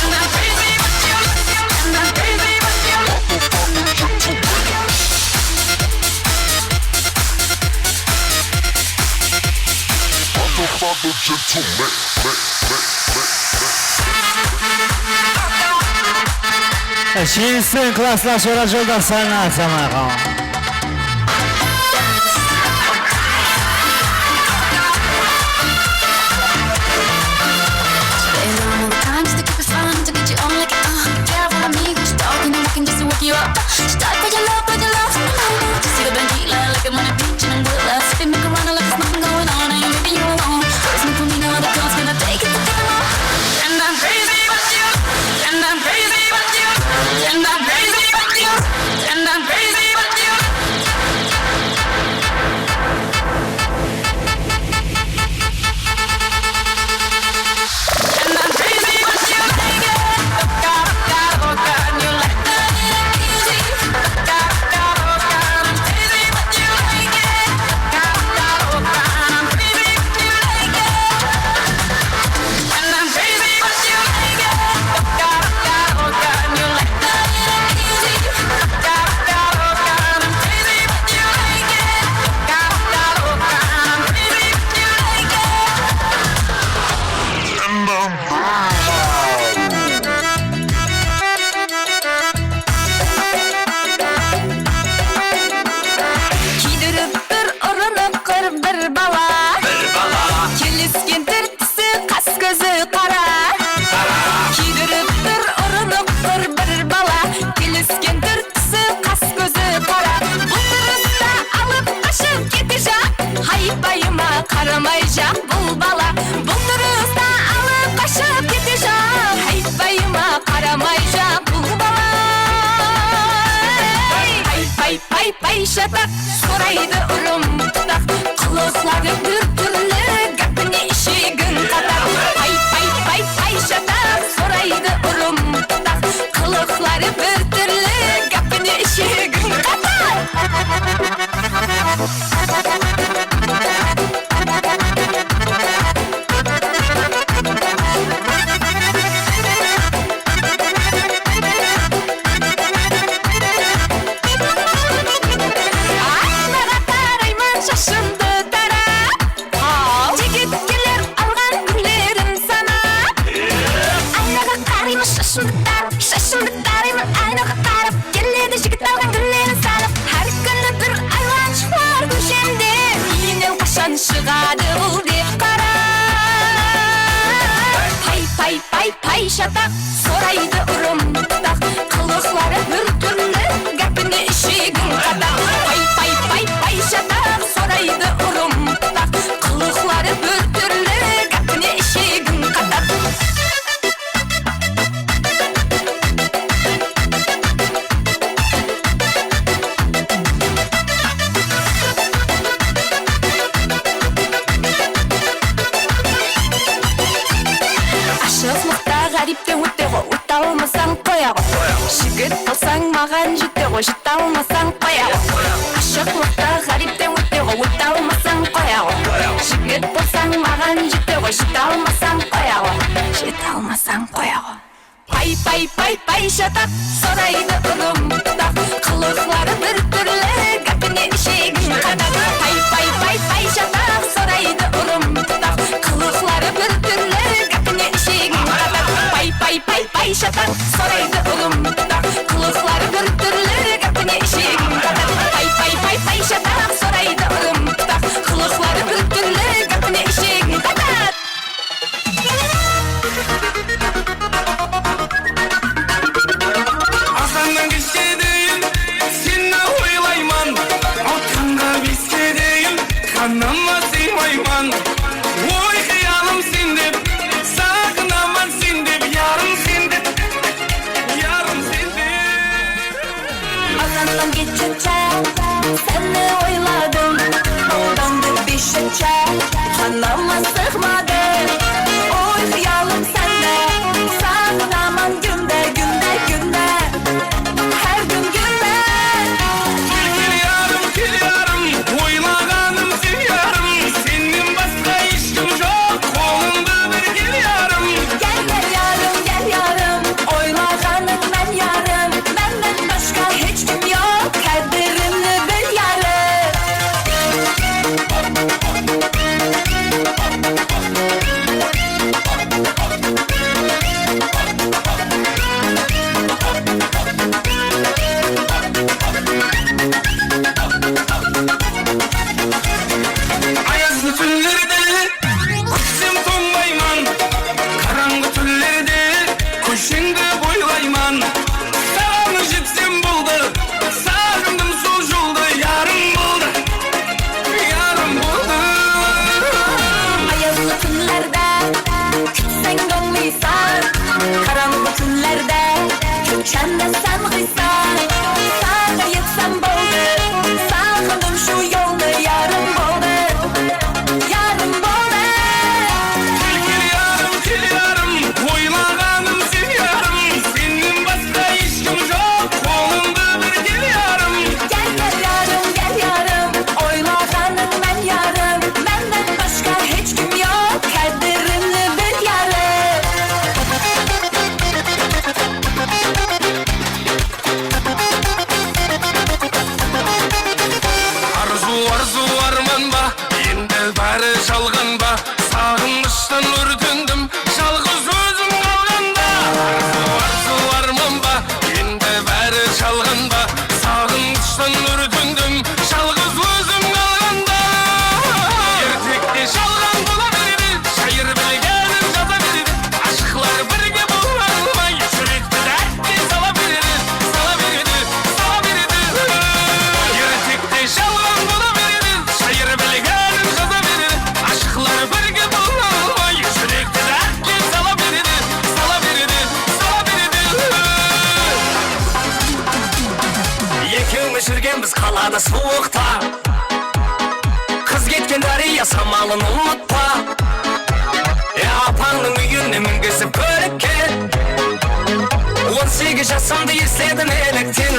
And I'm crazy with you. And I'm crazy with you. Motherfucker gentleman. Jensin klasslar yo'ldoshlarni sana Start with your love, just see the bandila like I'm on a beach and I'm good love. Spin me around like there's nothing going on, and maybe you're alone. Listen to me now, the girl's gonna take it to the moon. And I'm crazy about you, and I'm crazy about you, and I'm crazy about you, and I'm crazy about you. And I'm crazy about you, like it. And you like that easy. I'm crazy about you, like it. I'm crazy about you, like it. And I'm crazy about you, like it. And you like that easy. I'm crazy about you, like it. I'm crazy about you, like it. And Kiydiriptir urinuqir bir bala Kelisken tirtisi qas ko'zi qara Kiydiriptir urinuqir bir bala Kelisken tirtisi qas ko'zi qara Bu turistda alib qochib ketishak Haybayıma qaramayjak bul bala Bu turistda alib qochib ketishak Haybayıma qaramayjak bul bala Pay pay şatak soraydı urum tutak Kılıkları bir türlü gapini işigin katak Pay şatak soraydı urum tutak Kılıkları bir türlü gapini işigin katak Aylara tarayman şaşındı tara Şaşırdık daimim aynı karıp Geledi jigit algan güllerini sarıp Her günü bir aylanç var köşemde Yine kaşan şıgadı bul dep karar Pay pay pay şatak soraydı urumdak Kılıkları bir türlü gapini işigin kadak Pay pay şatak soraydı urumdak Kılıkları bir türlü gapini işigin kadak Aşıklıkta garipten ötego Utalmasan koyago Şigit olsan mağan jitego Jitalmasan koyago Aşıklıkta garipten ötego Utalmasan koyago Şigit olsan mağan jitego Jitalmasan koyago Jitalmasan koyago Pay şatak soraydı ılımda Kılıkları bir türlü Gapini işigin kadak Pay şatak soraydı ılımda Kılıkları bir türlü Gapini işigin kadak Pay şatak soraydı ılımda Kılıkları bir türlü Gapini işigin kadak Pay şatak soraydı ılımda Kılıkları bir türlü Gapini işigin kadak Azandan kişke değil, seni oylayman Otkanға беске дейін, қанама сыймайман Ой, қиялым сен деп, сағынаман сен деп Ярым сен деп, ярым сен деп Azandan geçince seni oyladım Oldandı beşince kanama sıkmadım Oy hıyalım sende sağınaman günde Her gün günde Kel yarım, oylағаным сен ярым Сенен басқа ешкім жоқ, қолымда бір кел ярым Gel yarım oylağanım ben yarım Benden başka hiç kim yok Kaderini bil yarım Ayazlı түнлерде көшсем тоңбайман Қараңғы түнлерде көшеңді бойлайман Саған жетсем болды сағындым сол жолды Ярым болды Ayazlı günlerde kütsen donluysan Karanlık günlerde köçen de sen kıysan Sana yetsem boldu Sağındım şu yolda yarım boldu Кел ярым, ойлағаным сен ярым Сенен басқа ешкім жоқ, қолымда бір кел ярым Gel yarım oylağanım ben yarım Benden başka hiç kim yok Kaderini bil yarım Арзу арманба, енді бәрі жалғанба Сағыныштан өртендім, жалғыз өзім қалғанда Арзу арманба, енді бәрі жалғанба Сағыныштан өртендім, жалғыз өзім қалғанда Ертекте жалған бола береді, шайыр білгенін жаза береді Ашықлар бірге бола алмай, жүректі дәтке сала береді Ертекте жалған бола береді, шайыр білгенін жаза береді Ашықлар бірге бола алмай, жүректі дәтке сала береді Екеуміз жүргенбіз қалада суықта Қыз кеткен дария самалын ұмытпа Апаңның үйіне мінгізіп көлікке 18 жасымды естедім еліктен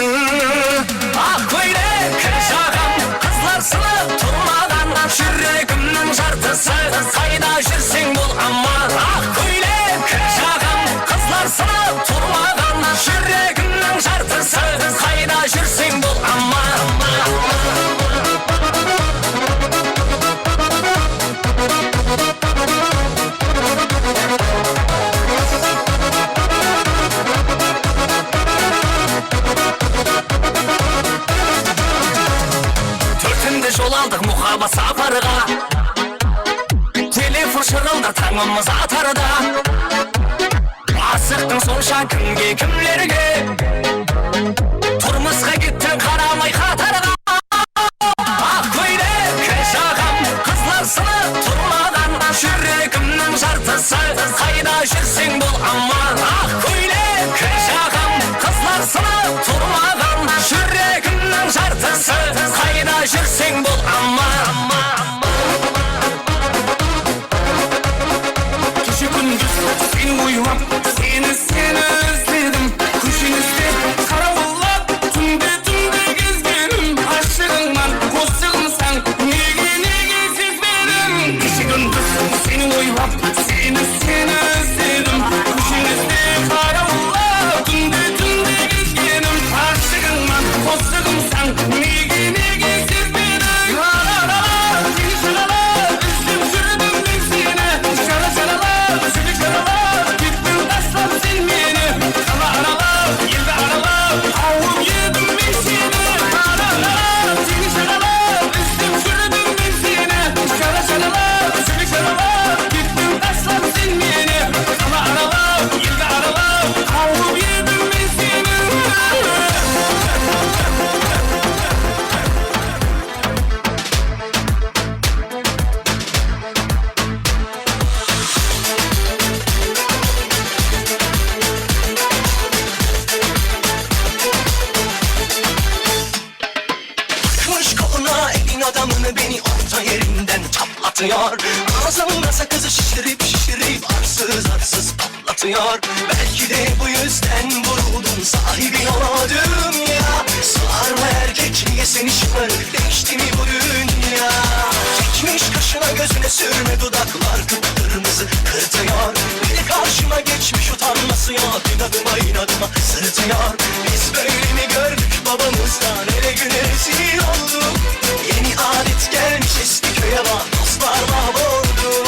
Ақ көйлек жағам қызлар сынып тұрмаған Жүрегімнің жартысы қайда жүрсең бол аман Ақ көйлек жағам қызлар сынып тұрмаған Жүрегімнің жартысы қайда жүрсең бол аман kaldık muhabba safarıga. Telefon şırıldı tangımız atarda. Asıktın sonşa kimge kimlerge. Turmuska gittin karamay katarga. Ah köyle keşakam kızlarsını turmadan. Şürekimnin jartısı kayda жүрсең bul aman. Ah köyle keşakam kızlarsını turmadan. Şürekimnin jartısı kayda жүрсең bul aman. Gece gündüz seni uyumam, seni özledim. Kuşun istep karavullap, tünde gezgenim. Aşığınman koşsağımsan, nege sezmedim. Gece gündüz seni uyumam, seni özledim. Kuşun istep karavullap, tünde gezgenim. Aşığınman koşsağımsan, nege sezmedim. La la la la, seni şalala, üstüm sürdüm ben seni. Şala şalala, seni şalala, gittin taşlap sen beni. Kala arala, yerde arala, avum yedim ben seni. La la la, seni şalala, üstüm sürdüm ben seni. Şala şalala, seni şalala, gittin taşlap sen beni. Kala arala, yerde arala, avum yedim ben seni. Takmış koluna elin adamını beni orta yerinden çaplatıyor. Ağzımda sakızı şişirip arsız patlatıyor. Belki de bu yüzden vuruldum sahibin o dünya. Sığar mı erkekliğe seni şımarık değişti mi bu dünya? Çekmiş kaşına gözüne sürme dudaklar kıpkırmızı kırtıyor. Biri karşıma geçmiş utanması yok inadıma sırıtıyor. Biz böyle mi gördük babamızdan ele güne rezil olduk. Yeni adet gelmiş eski köye bak dostlar mahvoldu.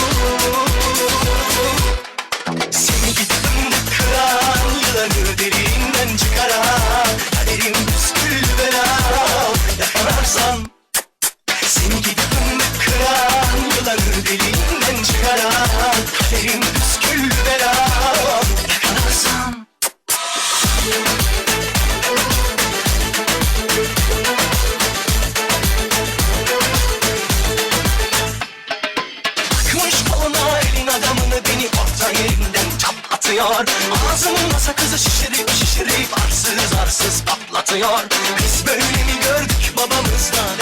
Seni gittim kıran yılanı derinden çıkaran. Kaderim püskül bela yakalarsan. Seni gittim kıran yılanı derinden çıkaran. Kaderim püskül bela yakalarsan. Takmış koluna elin adamını beni orta yerinden çaplatıyor. Ağzımda sakızı şişirip arsız patlatıyor. Biz böyle mi gördük babamızdan